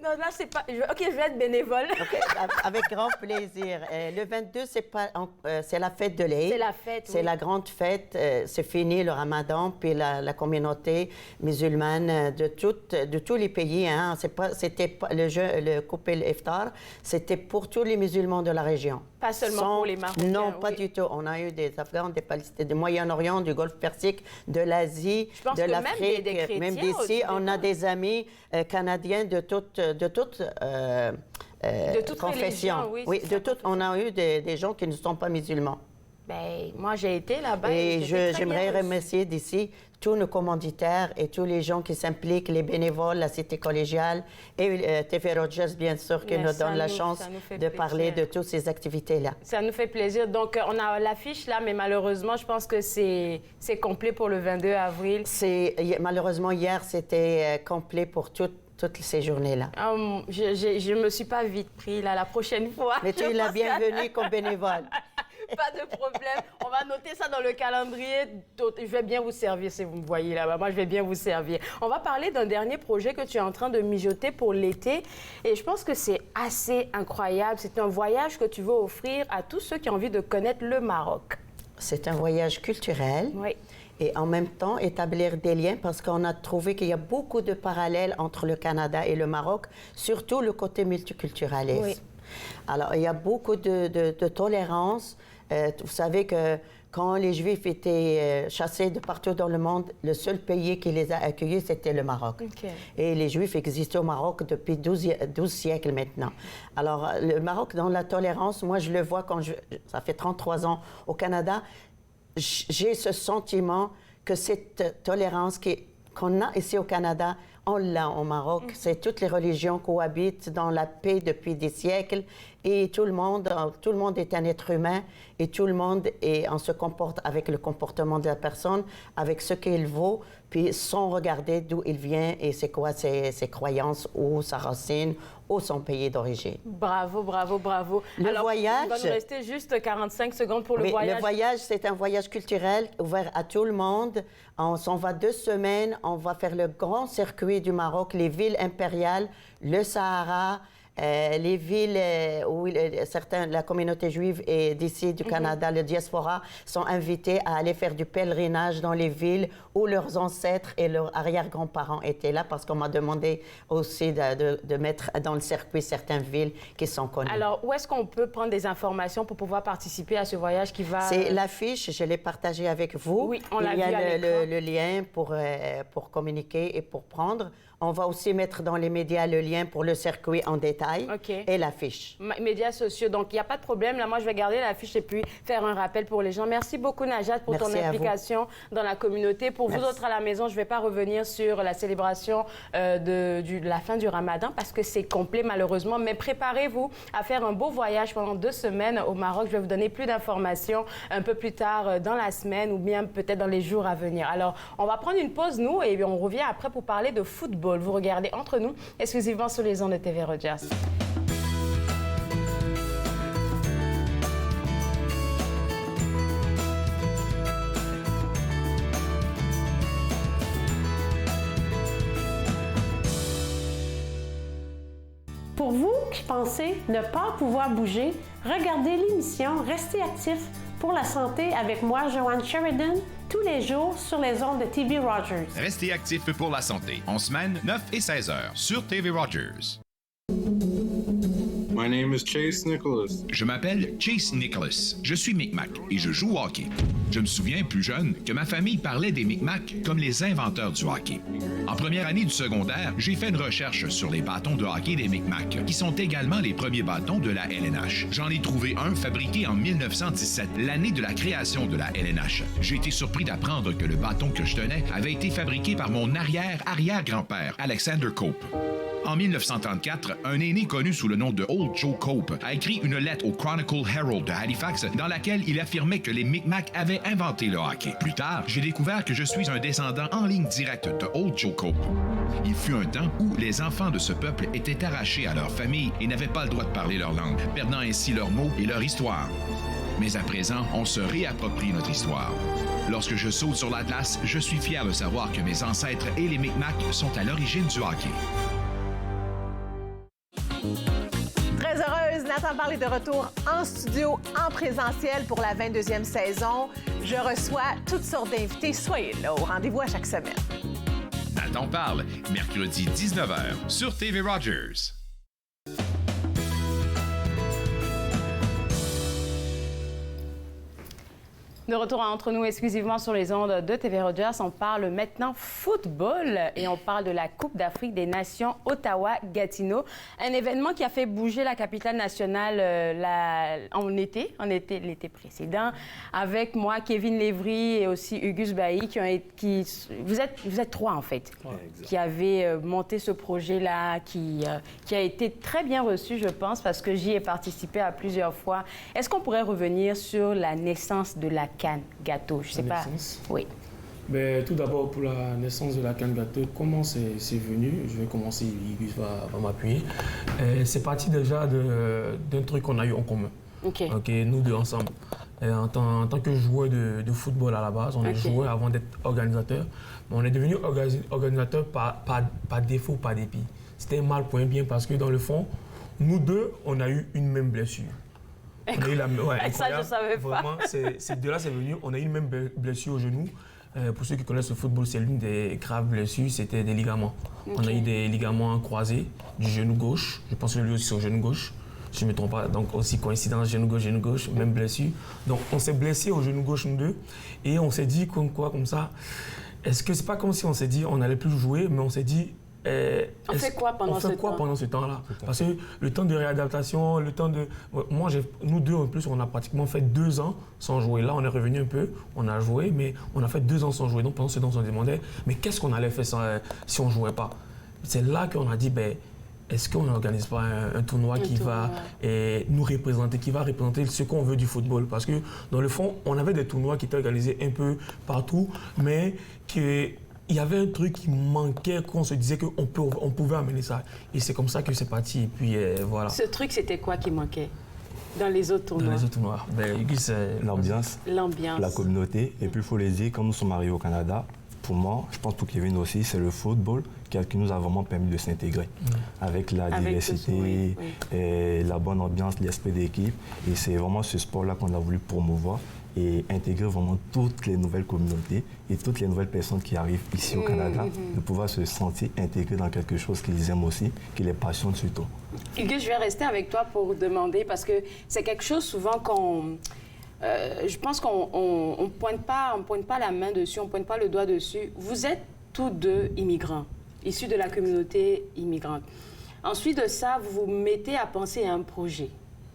Non, là, c'est pas... OK, je vais être bénévole. OK, avec grand plaisir. Le 22, c'est la fête de l'Eid. C'est la fête, C'est la grande fête. C'est fini le Ramadan, puis la communauté musulmane de tous les pays. Hein. C'était pas le couper l'iftar, c'était pour tous les musulmans de la région. Pas seulement pour les Marocains. Non, pas du tout. On a eu des Afghans, des Palestiniens, du Moyen-Orient, du Golfe Persique, de l'Asie, de l'Afrique, même d'ici. On a des amis canadiens de toutes confessions. Oui, on a eu des gens qui ne sont pas musulmans. Ben, moi, j'ai été là-bas. Et j'aimerais remercier d'ici tous nos commanditaires et tous les gens qui s'impliquent, les bénévoles, la Cité collégiale et TV Rogers, bien sûr, qui nous donne la chance de parler de toutes ces activités-là. Ça nous fait plaisir. Donc, on a l'affiche là, mais malheureusement, je pense que c'est complet pour le 22 avril. Malheureusement, hier, c'était complet pour toutes ces journées-là. Je ne me suis pas vite pris, là, la prochaine fois. Mais tu es la bienvenue comme bénévole. Pas de problème. On va noter ça dans le calendrier. Je vais bien vous servir si vous me voyez là-bas. Moi, je vais bien vous servir. On va parler d'un dernier projet que tu es en train de mijoter pour l'été. Et je pense que c'est assez incroyable. C'est un voyage que tu veux offrir à tous ceux qui ont envie de connaître le Maroc. C'est un voyage culturel. Oui. Et en même temps, établir des liens, parce qu'on a trouvé qu'il y a beaucoup de parallèles entre le Canada et le Maroc, surtout le côté multiculturalisme. Oui. Alors, il y a beaucoup de tolérance. Vous savez que quand les Juifs étaient chassés de partout dans le monde, le seul pays qui les a accueillis, c'était le Maroc. Et les Juifs existent au Maroc depuis 12 siècles maintenant. Alors, le Maroc, dans la tolérance, moi, je le vois ça fait 33 ans au Canada. j'ai ce sentiment que cette tolérance qu'on a ici au Canada, on l'a au Maroc. C'est toutes les religions cohabitent dans la paix depuis des siècles et tout le monde est un être humain et tout le monde on se comporte avec le comportement de la personne, avec ce qu'il vaut, puis sans regarder d'où il vient et c'est quoi ses croyances ou sa racine ou son pays d'origine. Bravo, bravo, bravo. Alors, voyage... Il va nous rester juste 45 secondes pour le voyage. Le voyage, c'est un voyage culturel ouvert à tout le monde. On s'en va 2 semaines. On va faire le grand circuit du Maroc, les villes impériales, le Sahara, les villes où la communauté juive et d'ici du Canada, le diaspora, sont invités à aller faire du pèlerinage dans les villes où leurs ancêtres et leurs arrière-grands-parents étaient là, parce qu'on m'a demandé aussi de mettre dans le circuit certaines villes qui sont connues. Alors, où est-ce qu'on peut prendre des informations pour pouvoir participer à ce voyage qui va... C'est l'affiche, je l'ai partagée avec vous. Oui, on l'a vu à l'écran. Il y a le lien pour communiquer et pour prendre. On va aussi mettre dans les médias le lien pour le circuit en détail et l'affiche. Médias sociaux, donc il n'y a pas de problème. Là, moi, je vais garder l'affiche et puis faire un rappel pour les gens. Merci beaucoup, Najat, pour ton implication dans la communauté. Pour vous autres à la maison, je ne vais pas revenir sur la célébration de la fin du Ramadan parce que c'est complet, malheureusement. Mais préparez-vous à faire un beau voyage pendant 2 semaines au Maroc. Je vais vous donner plus d'informations un peu plus tard dans la semaine ou bien peut-être dans les jours à venir. Alors, on va prendre une pause, nous, et on revient après pour parler de football. Vous regardez Entre nous, exclusivement sur les ondes de TV Rogers. Pour vous qui pensez ne pas pouvoir bouger, regardez l'émission Restez actif pour la santé avec moi, Joanne Sheridan, tous les jours sur les ondes de TV Rogers. Restez actifs pour la santé, en semaine, 9 et 16 heures, sur TV Rogers. My name is Chase Nicholas. Je m'appelle Chase Nicholas. Je suis Micmac et je joue au hockey. Je me souviens, plus jeune, que ma famille parlait des Micmacs comme les inventeurs du hockey. En première année du secondaire, j'ai fait une recherche sur les bâtons de hockey des Micmacs, qui sont également les premiers bâtons de la LNH. J'en ai trouvé un fabriqué en 1917, l'année de la création de la LNH. J'ai été surpris d'apprendre que le bâton que je tenais avait été fabriqué par mon arrière-arrière-grand-père, Alexander Cope. En 1934, un aîné connu sous le nom de Old Joe Cope a écrit une lettre au Chronicle Herald de Halifax dans laquelle il affirmait que les Micmacs avaient inventé le hockey. Plus tard, j'ai découvert que je suis un descendant en ligne directe de Old Joe Cope. Il fut un temps où les enfants de ce peuple étaient arrachés à leur famille et n'avaient pas le droit de parler leur langue, perdant ainsi leurs mots et leur histoire. Mais à présent, on se réapproprie notre histoire. Lorsque je saute sur l'Atlas, je suis fier de savoir que mes ancêtres et les Micmacs sont à l'origine du hockey. Très heureuse, Nathan Parle est de retour en studio, en présentiel pour la 22e saison. Je reçois toutes sortes d'invités. Soyez là, au rendez-vous à chaque semaine. Nathan Parle, mercredi 19h sur TV Rogers. De retour Entre nous exclusivement sur les ondes de TV Rogers, on parle maintenant football et on parle de la Coupe d'Afrique des Nations Ottawa-Gatineau. Un événement qui a fait bouger la capitale nationale l'été précédent. Avec moi, Kevin Lévry et aussi Auguste Bailly vous êtes 3 en fait, qui avez monté ce projet-là qui a été très bien reçu, je pense, parce que j'y ai participé à plusieurs fois. Est-ce qu'on pourrait revenir sur la naissance de la CAN Gâteau? Je sais pas. Oui. Ben, tout d'abord, pour la naissance de la CAN Gâteau, comment c'est venu? Je vais commencer, Gus va m'appuyer. C'est parti déjà d'un truc qu'on a eu en commun. OK. Nous deux ensemble. En tant que joueur de football à la base, on est joueur avant d'être organisateur. Mais on est devenu organisateur par défaut, par dépit. C'était mal pour un bien parce que dans le fond, nous deux, on a eu une même blessure. On a eu ça, je ne savais pas. Vraiment, c'est de là c'est venu. On a eu une même blessure au genou. Pour ceux qui connaissent le football, c'est l'une des graves blessures, c'était des ligaments. On a eu des ligaments croisés du genou gauche. Je pense que lui aussi c'est au genou gauche, si je ne me trompe pas. Donc aussi coïncidence, genou gauche, même blessure. Donc on s'est blessé au genou gauche nous deux. Et on s'est dit comme ça, est-ce que c'est pas comme si on s'est dit on n'allait plus jouer, mais on s'est dit On fait quoi pendant ce temps-là? Parce que le temps de réadaptation, le temps de... Nous deux, en plus, on a pratiquement fait 2 ans sans jouer. Là, on est revenu un peu, on a joué, mais on a fait 2 ans sans jouer. Donc, pendant ce temps, on se demandait, mais qu'est-ce qu'on allait faire si on ne jouait pas? C'est là qu'on a dit, est-ce qu'on n'organise pas un tournoi qui va nous représenter, qui va représenter ce qu'on veut du football? Parce que, dans le fond, on avait des tournois qui étaient organisés un peu partout, mais il y avait un truc qui manquait, qu'on se disait qu'on pouvait amener ça. Et c'est comme ça que c'est parti. Et puis voilà. Ce truc, c'était quoi qui manquait dans les autres tournois? Dans les autres tournois, l'ambiance, la communauté. Et puis il faut les dire, quand nous sommes arrivés au Canada, pour moi, je pense pour Kevin aussi, c'est le football qui nous a vraiment permis de s'intégrer avec la diversité, et la bonne ambiance, l'esprit d'équipe. Et c'est vraiment ce sport-là qu'on a voulu promouvoir et intégrer vraiment toutes les nouvelles communautés et toutes les nouvelles personnes qui arrivent ici au Canada, de pouvoir se sentir intégrés dans quelque chose qu'ils aiment aussi, qui les passionne surtout. Hugues, je vais rester avec toi pour demander, parce que c'est quelque chose souvent qu'on... je pense qu'on ne pointe pas la main dessus, on ne pointe pas le doigt dessus. Vous êtes tous deux immigrants, issus de la communauté immigrante. Ensuite de ça, vous vous mettez à penser à un projet.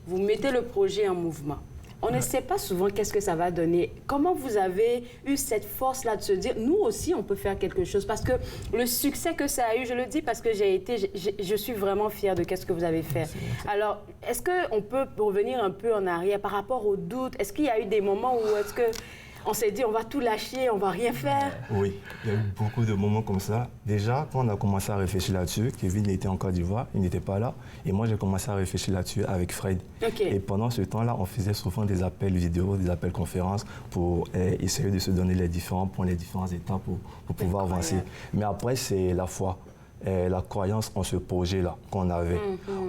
Vous mettez le projet en mouvement. On ne sait pas souvent qu'est-ce que ça va donner. Comment vous avez eu cette force-là de se dire, nous aussi, on peut faire quelque chose? Parce que le succès que ça a eu, je le dis parce que je suis vraiment fière de qu'est-ce que vous avez fait. Alors, est-ce qu'on peut revenir un peu en arrière par rapport aux doutes? Est-ce qu'il y a eu des moments où est-ce que on s'est dit, on va tout lâcher, on va rien faire? Oui, il y a eu beaucoup de moments comme ça. Déjà, quand on a commencé à réfléchir là-dessus, Kevin était en Côte d'Ivoire, il n'était pas là. Et moi, j'ai commencé à réfléchir là-dessus avec Fred. Et pendant ce temps-là, on faisait souvent des appels vidéo, des appels conférences pour essayer de se donner les différents points, les différentes étapes pour pouvoir avancer. Mais après, c'est la foi. La croyance en ce projet-là qu'on avait.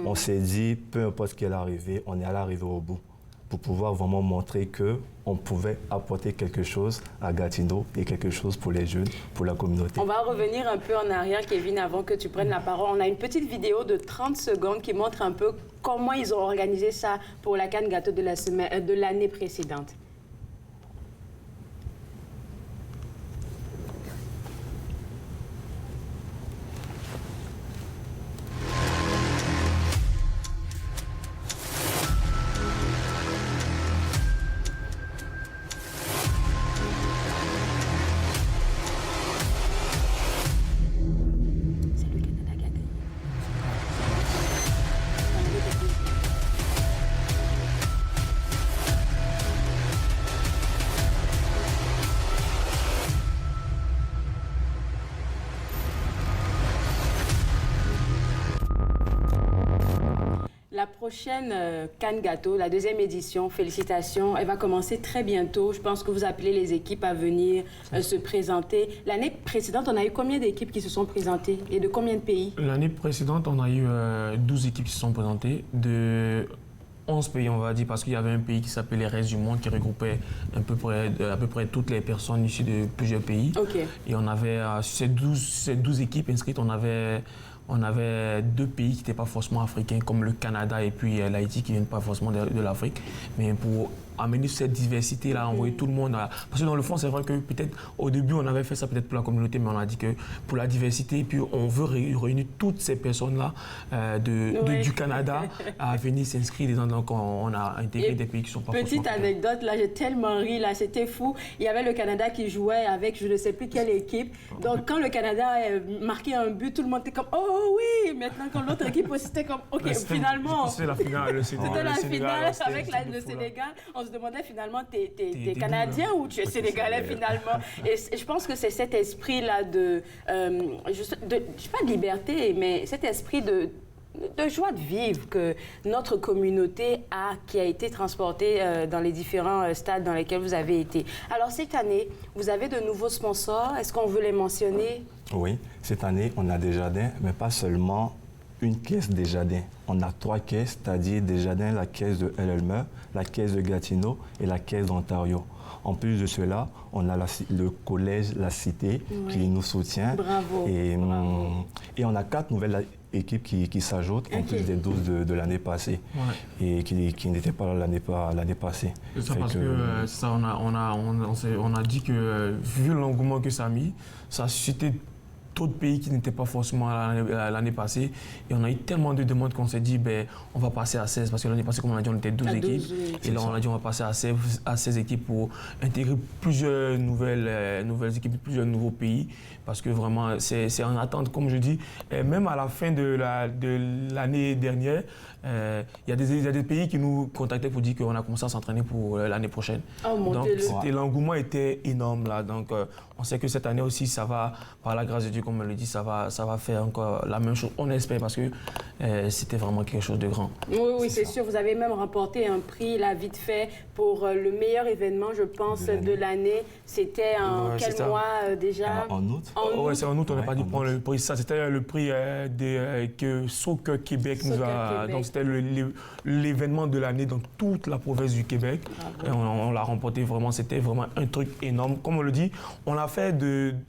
On s'est dit, peu importe ce qui est arrivé, on est allé arriver au bout, pour pouvoir vraiment montrer qu'on pouvait apporter quelque chose à Gatineau et quelque chose pour les jeunes, pour la communauté. On va revenir un peu en arrière, Kevin, avant que tu prennes la parole. On a une petite vidéo de 30 secondes qui montre un peu comment ils ont organisé ça pour la CAN Gâteau de l'année précédente. La prochaine CAN Gâteau, la 2e édition, félicitations, elle va commencer très bientôt. Je pense que vous appelez les équipes à venir se présenter. L'année précédente, on a eu combien d'équipes qui se sont présentées et de combien de pays? L'année précédente, on a eu 12 équipes qui se sont présentées de 11 pays, on va dire, parce qu'il y avait un pays qui s'appelait les Restes du Monde, qui regroupait à peu près toutes les personnes issues de plusieurs pays. Et on avait, sur ces 12 équipes inscrites, on avait 2 pays qui n'étaient pas forcément africains, comme le Canada et puis l'Haïti, qui ne viennent pas forcément de l'Afrique. Mais pour amener cette diversité-là, envoyer tout le monde. Parce que dans le fond, c'est vrai que peut-être au début, on avait fait ça peut-être pour la communauté, mais on a dit que pour la diversité, puis on veut réunir toutes ces personnes-là du Canada à venir s'inscrire. Donc, on a intégré des pays qui ne sont pas forcément... Petite anecdote, là, j'ai tellement ri, là, c'était fou. Il y avait le Canada qui jouait avec je ne sais plus quelle équipe. Donc, quand le Canada marquait un but, tout le monde était comme « Oh oui !» Maintenant, quand l'autre équipe aussi, c'était comme « OK, finalement... » C'était la finale. C'était la finale avec le Sénégal. On se demandait finalement, t'es Canadien ou tu es Sénégalais finalement? Et je pense que c'est cet esprit-là de, je sais pas de liberté, mais cet esprit de joie de vivre que notre communauté a, qui a été transportée dans les différents stades dans lesquels vous avez été. Alors cette année, vous avez de nouveaux sponsors. Est-ce qu'on veut les mentionner? Oui, cette année, on a Desjardins, mais pas seulement une caisse Desjardins. On a 3 caisses, c'est-à-dire Desjardins, la caisse de Elmer, la caisse de Gatineau et la caisse d'Ontario. En plus de cela, on a le collège La Cité qui nous soutient. Bravo. Et on a 4 nouvelles équipes qui s'ajoutent, en plus des 12 de l'année passée, et qui n'étaient pas là l'année passée. C'est ça, parce que ça, on a dit que, vu l'engouement que ça a mis, ça a suscité d'autres pays qui n'étaient pas forcément l'année passée. Et on a eu tellement de demandes qu'on s'est dit, on va passer à 16, parce que l'année passée, comme on a dit, on était 12 équipes. Et là, on a dit, on va passer à 16 équipes pour intégrer plusieurs nouvelles équipes, plusieurs nouveaux pays, parce que vraiment, c'est en attente, comme je dis. Et même à la fin de l'année dernière, il y a des pays qui nous contactaient pour dire qu'on a commencé à s'entraîner pour l'année prochaine. Donc, l'engouement était énorme là. Donc, on sait que cette année aussi, ça va, par la grâce de Dieu, comme on le dit, ça va faire encore la même chose. On espère parce que c'était vraiment quelque chose de grand. Oui, c'est sûr. Vous avez même remporté un prix, là, vite fait, pour le meilleur événement, je pense, de l'année. C'était en quel mois déjà? En août. Oui, c'est en août. On n'a pas dit prendre le prix. Ça, c'était le prix que Soccer Québec nous a... Donc, c'était l'événement de l'année dans toute la province du Québec. Et on l'a remporté vraiment. C'était vraiment un truc énorme. Comme on le dit, on l'a fait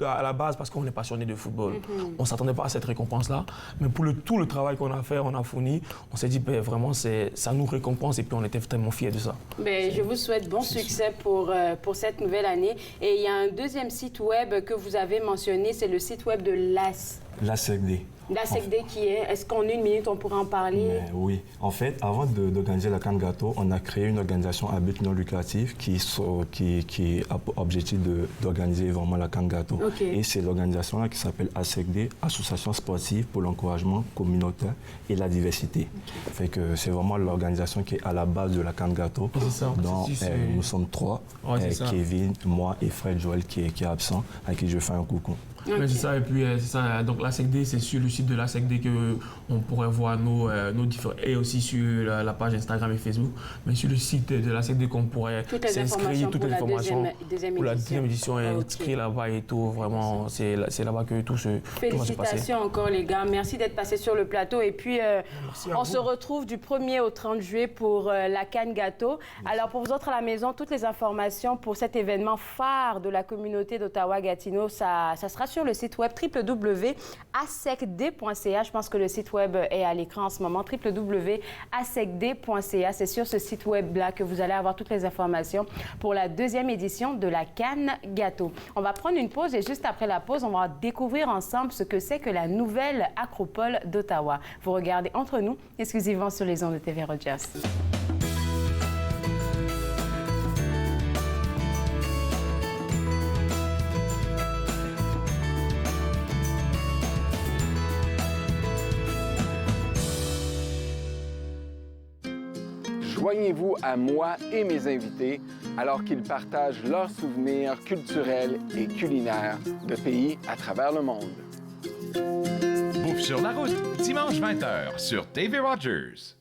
à la base parce qu'on est passionné de football. On ne s'attendait pas à cette récompense-là. Mais pour tout le travail qu'on a fait, on a fourni, on s'est dit vraiment, ça nous récompense et puis on était tellement fiers de ça. Je vous souhaite bon succès pour cette nouvelle année. Et il y a un deuxième site web que vous avez mentionné, c'est le site web de l'ASECD. L'ASECD qui est-ce qu'en une minute, on pourrait en parler? Oui. En fait, avant d'organiser la CAN Gâteau, on a créé une organisation à but non lucratif qui a pour objectif d'organiser vraiment la CAN Gâteau. Et c'est l'organisation-là qui s'appelle ASECD, Association sportive pour l'encouragement communautaire et la diversité. Fait que c'est vraiment l'organisation qui est à la base de la CAN Gâteau. Donc, nous sommes 3, Kevin, moi et Fred Joël qui est absent, à qui je fais un coucou. C'est ça, et puis c'est ça. Donc l'ASECD, c'est sur le site de l'ASECD qu'on pourrait voir nos différents, et aussi sur la page Instagram et Facebook, mais sur le site de l'ASECD qu'on pourrait s'inscrire, toutes les informations pour la deuxième édition, inscrire là-bas et tout. Vraiment, c'est là-bas que tout va se passer. Félicitations encore les gars, merci d'être passés sur le plateau et puis on se retrouve du 1er au 30 juillet pour la CAN Gâteau. Alors pour vous autres à la maison, toutes les informations pour cet événement phare de la communauté d'Ottawa-Gatineau, ça sera sur le site web www.asecd.ca. Je pense que le site web est à l'écran en ce moment, www.asecd.ca. C'est sur ce site web-là que vous allez avoir toutes les informations pour la deuxième édition de la CAN Gâteau. On va prendre une pause et juste après la pause, on va découvrir ensemble ce que c'est que la nouvelle Acropole d'Ottawa. Vous regardez Entre nous, exclusivement sur les ondes de TV Rogers. Joignez-vous à moi et mes invités alors qu'ils partagent leurs souvenirs culturels et culinaires de pays à travers le monde. Bouffe sur la route, dimanche 20h sur TV Rogers.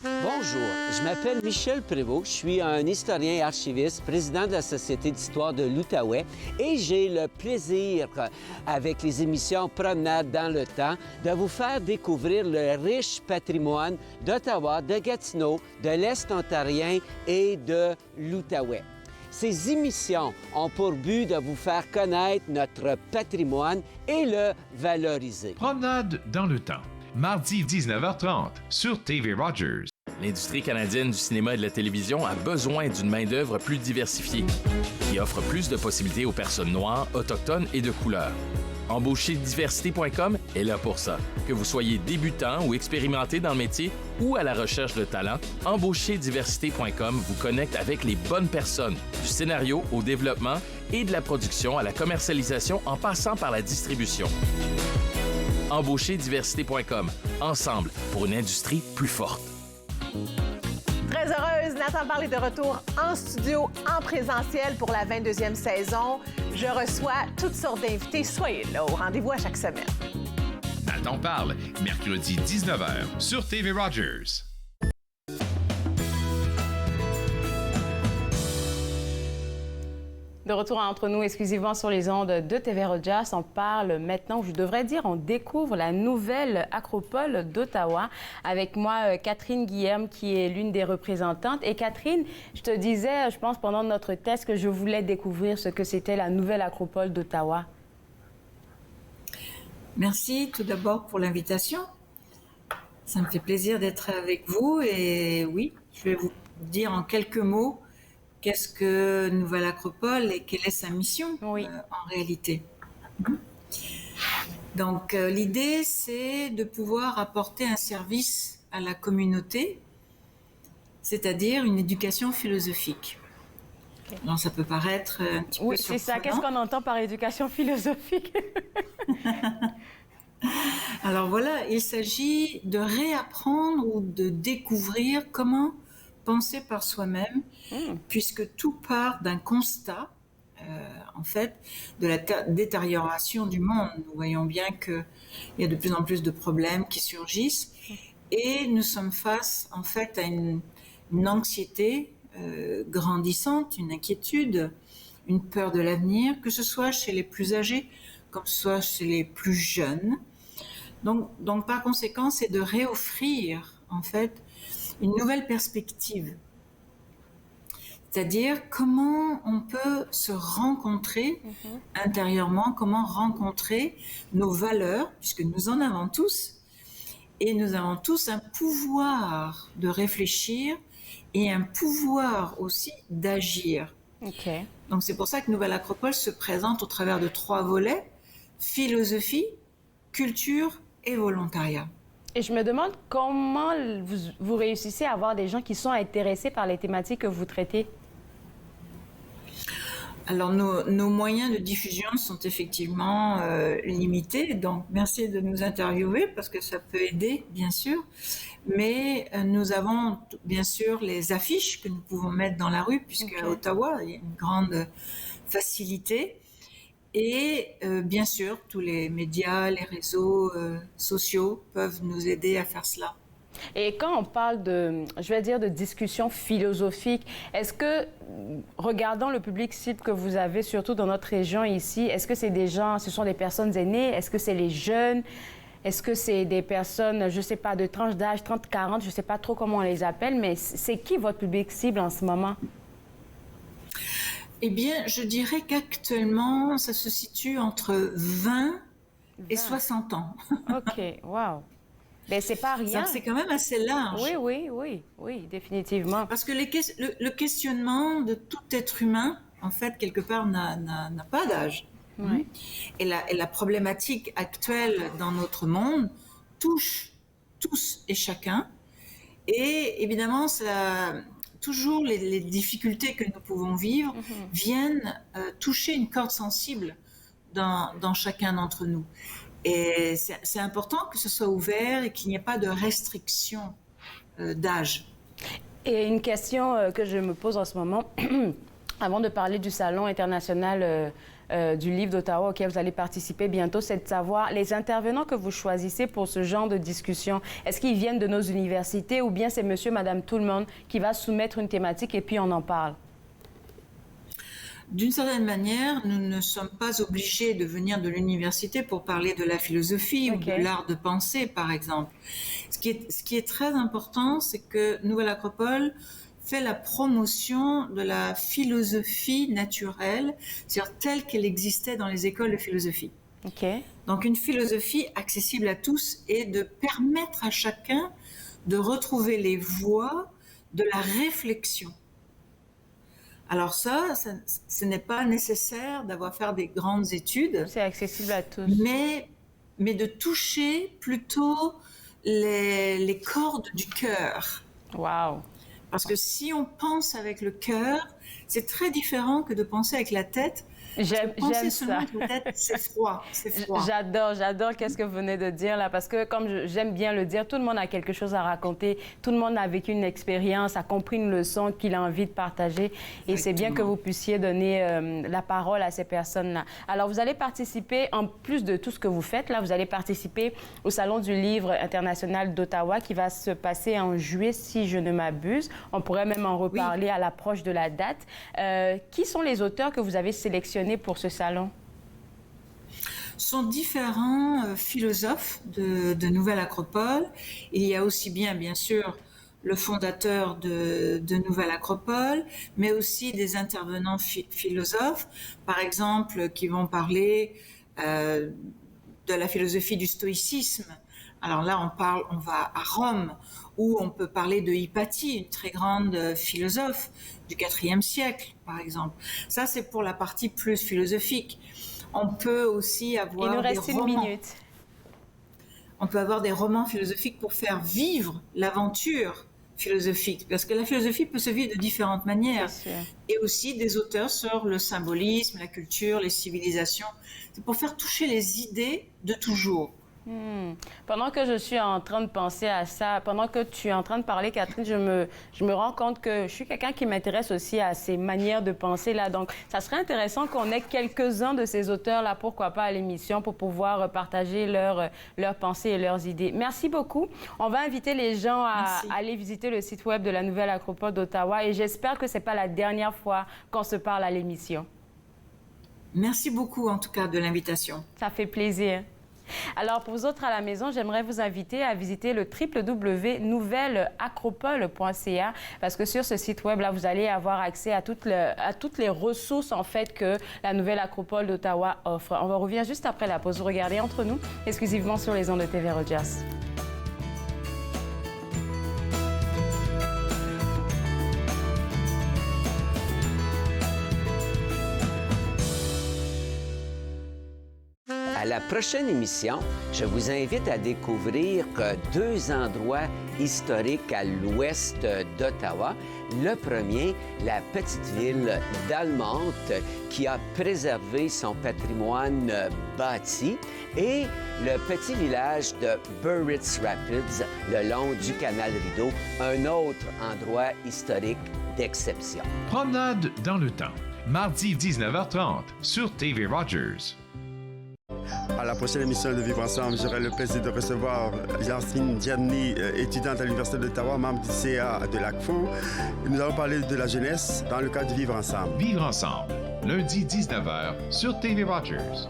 Bonjour, je m'appelle Michel Prévost, je suis un historien et archiviste, président de la Société d'histoire de l'Outaouais et j'ai le plaisir, avec les émissions Promenade dans le temps, de vous faire découvrir le riche patrimoine d'Ottawa, de Gatineau, de l'Est ontarien et de l'Outaouais. Ces émissions ont pour but de vous faire connaître notre patrimoine et le valoriser. Promenade dans le temps. Mardi 19h30 sur TV Rogers. L'industrie canadienne du cinéma et de la télévision a besoin d'une main-d'œuvre plus diversifiée, qui offre plus de possibilités aux personnes noires, autochtones et de couleur. Embaucherdiversité.com est là pour ça. Que vous soyez débutant ou expérimenté dans le métier ou à la recherche de talent, Embaucherdiversité.com vous connecte avec les bonnes personnes, du scénario au développement et de la production à la commercialisation en passant par la distribution. Embaucherdiversité.com. Ensemble pour une industrie plus forte. Très heureuse, Nathan Parle est de retour en studio, en présentiel pour la 22e saison. Je reçois toutes sortes d'invités. Soyez là au rendez-vous à chaque semaine. Nathan Parle, mercredi 19h sur TV Rogers. De retour entre nous exclusivement sur les ondes de TV Rogers, on parle maintenant, je devrais dire, on découvre la nouvelle Acropole d'Ottawa. Avec moi, Catherine Guilherme, qui est l'une des représentantes. Et Catherine, je te disais, je pense, pendant notre test, que je voulais découvrir ce que c'était la nouvelle Acropole d'Ottawa. Merci tout d'abord pour l'invitation. Ça me fait plaisir d'être avec vous. Et oui, je vais vous dire en quelques mots qu'est-ce que Nouvelle Acropole et quelle est sa mission en réalité. Donc, l'idée, c'est de pouvoir apporter un service à la communauté, c'est-à-dire une éducation philosophique. Okay. Alors, ça peut paraître un petit peu surprenant. Oui, c'est ça. Qu'est-ce qu'on entend par éducation philosophique? Alors voilà, il s'agit de réapprendre ou de découvrir comment penser par soi-même, puisque tout part d'un constat, en fait, de la détérioration du monde. Nous voyons bien qu'il y a de plus en plus de problèmes qui surgissent et nous sommes face, en fait, à une anxiété grandissante, une inquiétude, une peur de l'avenir, que ce soit chez les plus âgés, comme ce soit chez les plus jeunes. Donc par conséquent, c'est de réoffrir, en fait, une nouvelle perspective. C'est-à-dire comment on peut se rencontrer intérieurement, comment rencontrer nos valeurs, puisque nous en avons tous, et nous avons tous un pouvoir de réfléchir et un pouvoir aussi d'agir. Okay. Donc c'est pour ça que Nouvelle Acropole se présente au travers de 3 volets: philosophie, culture et volontariat. Et je me demande comment vous réussissez à avoir des gens qui sont intéressés par les thématiques que vous traitez. Alors, nos moyens de diffusion sont effectivement limités, donc merci de nous interviewer parce que ça peut aider, bien sûr. Mais nous avons bien sûr les affiches que nous pouvons mettre dans la rue, puisqu'à Ottawa, il y a une grande facilité. Et bien sûr, tous les médias, les réseaux sociaux peuvent nous aider à faire cela. Et quand on parle de, je vais dire, de discussion philosophique, est-ce que, regardant le public cible que vous avez, surtout dans notre région ici, est-ce que c'est des gens, ce sont des personnes aînées? Est-ce que c'est les jeunes? Est-ce que c'est des personnes, je ne sais pas, de tranche d'âge 30-40, je ne sais pas trop comment on les appelle, mais c'est qui votre public cible en ce moment? Eh bien, je dirais qu'actuellement, ça se situe entre 20 et 60 ans. OK, wow. Mais c'est pas rien. C'est quand même assez large. Oui, définitivement. Parce que le questionnement de tout être humain, en fait, quelque part, n'a pas d'âge. Oui. Et la problématique actuelle dans notre monde touche tous et chacun. Et évidemment, toujours les difficultés que nous pouvons vivre viennent toucher une corde sensible dans chacun d'entre nous. Et c'est important que ce soit ouvert et qu'il n'y ait pas de restriction d'âge. Et une question que je me pose en ce moment, avant de parler du Salon international du livre d'Ottawa auquel vous allez participer bientôt, c'est de savoir les intervenants que vous choisissez pour ce genre de discussion. Est-ce qu'ils viennent de nos universités ou bien c'est monsieur, madame, tout le monde qui va soumettre une thématique et puis on en parle? D'une certaine manière, nous ne sommes pas obligés de venir de l'université pour parler de la philosophie ou de l'art de penser, par exemple. Ce qui est très important, c'est que Nouvelle Acropole fait la promotion de la philosophie naturelle, c'est-à-dire telle qu'elle existait dans les écoles de philosophie. Donc une philosophie accessible à tous et de permettre à chacun de retrouver les voies de la réflexion. Alors ça, ce n'est pas nécessaire d'avoir fait des grandes études. C'est accessible à tous. Mais de toucher plutôt les cordes du cœur. Wow. Parce que si on pense avec le cœur, c'est très différent que de penser avec la tête. J'aime ça. C'est froid, c'est froid. J'adore qu'est-ce que vous venez de dire là, parce que comme j'aime bien le dire, tout le monde a quelque chose à raconter, tout le monde a vécu une expérience, a compris une leçon qu'il a envie de partager, et c'est bien que vous puissiez donner la parole à ces personnes-là. Alors, vous allez participer, en plus de tout ce que vous faites, là, vous allez participer au Salon du livre international d'Ottawa qui va se passer en juillet, si je ne m'abuse. On pourrait même en reparler à l'approche de la date. Qui sont les auteurs que vous avez sélectionnés pour ce salon? Sont différents philosophes de Nouvelle Acropole. Il y a aussi bien sûr, le fondateur de Nouvelle Acropole, mais aussi des intervenants philosophes, par exemple, qui vont parler de la philosophie du stoïcisme. Alors là, on va à Rome, où on peut parler de Hypatie, une très grande philosophe du IVe siècle, par exemple. Ça, c'est pour la partie plus philosophique. On peut aussi avoir Il nous reste des romans. une minute. On peut avoir des romans philosophiques pour faire vivre l'aventure philosophique, parce que la philosophie peut se vivre de différentes manières. Et aussi des auteurs sur le symbolisme, la culture, les civilisations. C'est pour faire toucher les idées de toujours. Pendant que je suis en train de penser à ça, pendant que tu es en train de parler, Catherine, je me rends compte que je suis quelqu'un qui m'intéresse aussi à ces manières de penser là. Donc, ça serait intéressant qu'on ait quelques-uns de ces auteurs-là, pourquoi pas à l'émission, pour pouvoir partager leurs pensées et leurs idées. Merci beaucoup. On va inviter les gens à aller visiter le site web de la Nouvelle Acropole d'Ottawa et j'espère que ce n'est pas la dernière fois qu'on se parle à l'émission. Merci beaucoup, en tout cas, de l'invitation. Ça fait plaisir. Alors, pour vous autres à la maison, j'aimerais vous inviter à visiter le www.nouvelleacropole.ca parce que sur ce site web-là, vous allez avoir accès à toutes les ressources, en fait, que la Nouvelle Acropole d'Ottawa offre. On revient juste après la pause. Vous regardez Entre nous, exclusivement sur les ondes de TV Rogers. À la prochaine émission, je vous invite à découvrir deux endroits historiques à l'ouest d'Ottawa. Le premier, la petite ville d'Almonte, qui a préservé son patrimoine bâti, et le petit village de Burritts Rapids, le long du canal Rideau, un autre endroit historique d'exception. Promenade dans le temps, mardi 19h30 sur TV Rogers. À la prochaine émission de Vivre Ensemble, j'aurai le plaisir de recevoir Yasmine Diamni, étudiante à l'Université d'Ottawa, membre du CA de l'ACFO. Nous allons parler de la jeunesse dans le cadre de Vivre Ensemble. Vivre Ensemble, lundi 19h sur TV Rogers.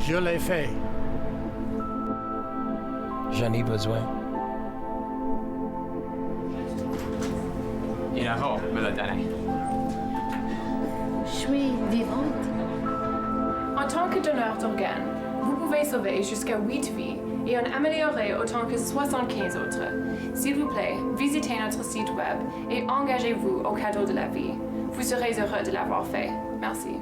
Je l'ai fait. J'en ai besoin. Inaro, me le donner. Je suis vivante. En tant que donneur d'organes, vous pouvez sauver jusqu'à 8 vies et en améliorer autant que 75 autres. S'il vous plaît, visitez notre site web et engagez-vous au cadeau de la vie. Vous serez heureux de l'avoir fait. Merci.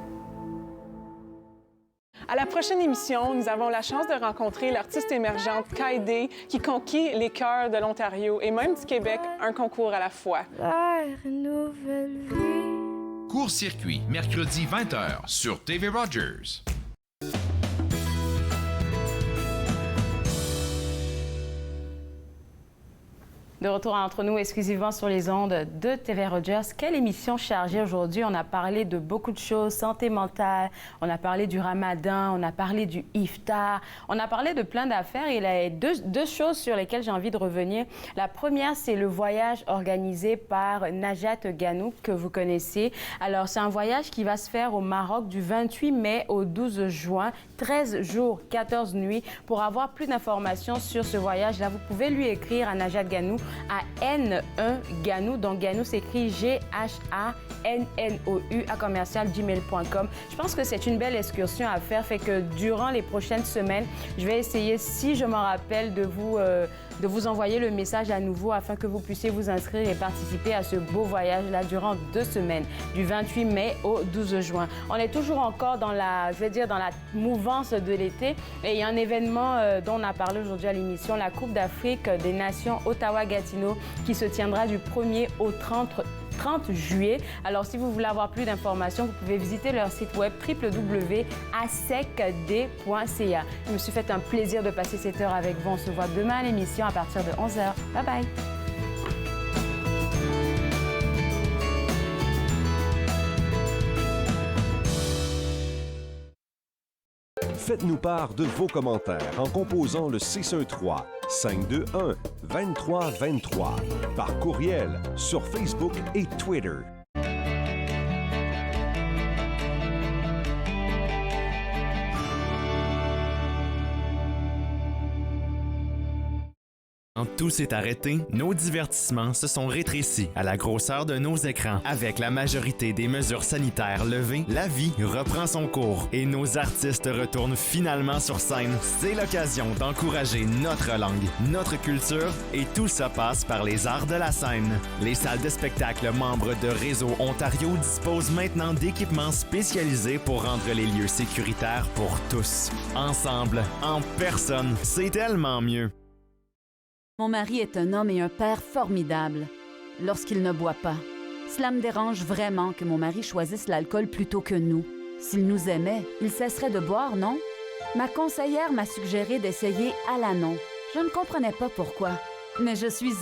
À la prochaine émission, nous avons la chance de rencontrer l'artiste émergente Kaide qui conquit les cœurs de l'Ontario et même du Québec, un concours à la fois. Nouvelle vie. Court-circuit, mercredi 20h sur TV Rogers. De retour entre nous exclusivement sur les ondes de TV Rogers. Quelle émission chargée aujourd'hui. On a parlé de beaucoup de choses, santé mentale, on a parlé du ramadan, on a parlé du iftar, on a parlé de plein d'affaires. Il y a deux choses sur lesquelles j'ai envie de revenir. La première, c'est le voyage organisé par Najat Ganou, que vous connaissez. Alors, c'est un voyage qui va se faire au Maroc du 28 mai au 12 juin, 13 jours, 14 nuits. Pour avoir plus d'informations sur ce voyage-là, vous pouvez lui écrire à Najat Ganou à N1 Ganou. Donc, Ganou s'écrit GHANNOU @gmail.com. Je pense que c'est une belle excursion à faire. Fait que durant les prochaines semaines, je vais essayer, si je m'en rappelle, de vous envoyer le message à nouveau afin que vous puissiez vous inscrire et participer à ce beau voyage-là durant 2 semaines, du 28 mai au 12 juin. On est toujours encore dans la mouvance de l'été et il y a un événement dont on a parlé aujourd'hui à l'émission, la Coupe d'Afrique des Nations Ottawa-Gatineau, qui se tiendra du 1er au 30 juillet. Alors, si vous voulez avoir plus d'informations, vous pouvez visiter leur site web www.asecd.ca. Je me suis fait un plaisir de passer cette heure avec vous. On se voit demain à l'émission à partir de 11h. Bye bye! Faites-nous part de vos commentaires en composant le 613-521-2323 par courriel sur Facebook et Twitter. Quand tout s'est arrêté, nos divertissements se sont rétrécis à la grosseur de nos écrans. Avec la majorité des mesures sanitaires levées, la vie reprend son cours et nos artistes retournent finalement sur scène. C'est l'occasion d'encourager notre langue, notre culture et tout ça passe par les arts de la scène. Les salles de spectacle membres de Réseau Ontario disposent maintenant d'équipements spécialisés pour rendre les lieux sécuritaires pour tous. Ensemble, en personne, c'est tellement mieux. Mon mari est un homme et un père formidable lorsqu'il ne boit pas. Cela me dérange vraiment que mon mari choisisse l'alcool plutôt que nous. S'il nous aimait, il cesserait de boire, non? Ma conseillère m'a suggéré d'essayer Alanon. Je ne comprenais pas pourquoi, mais je suis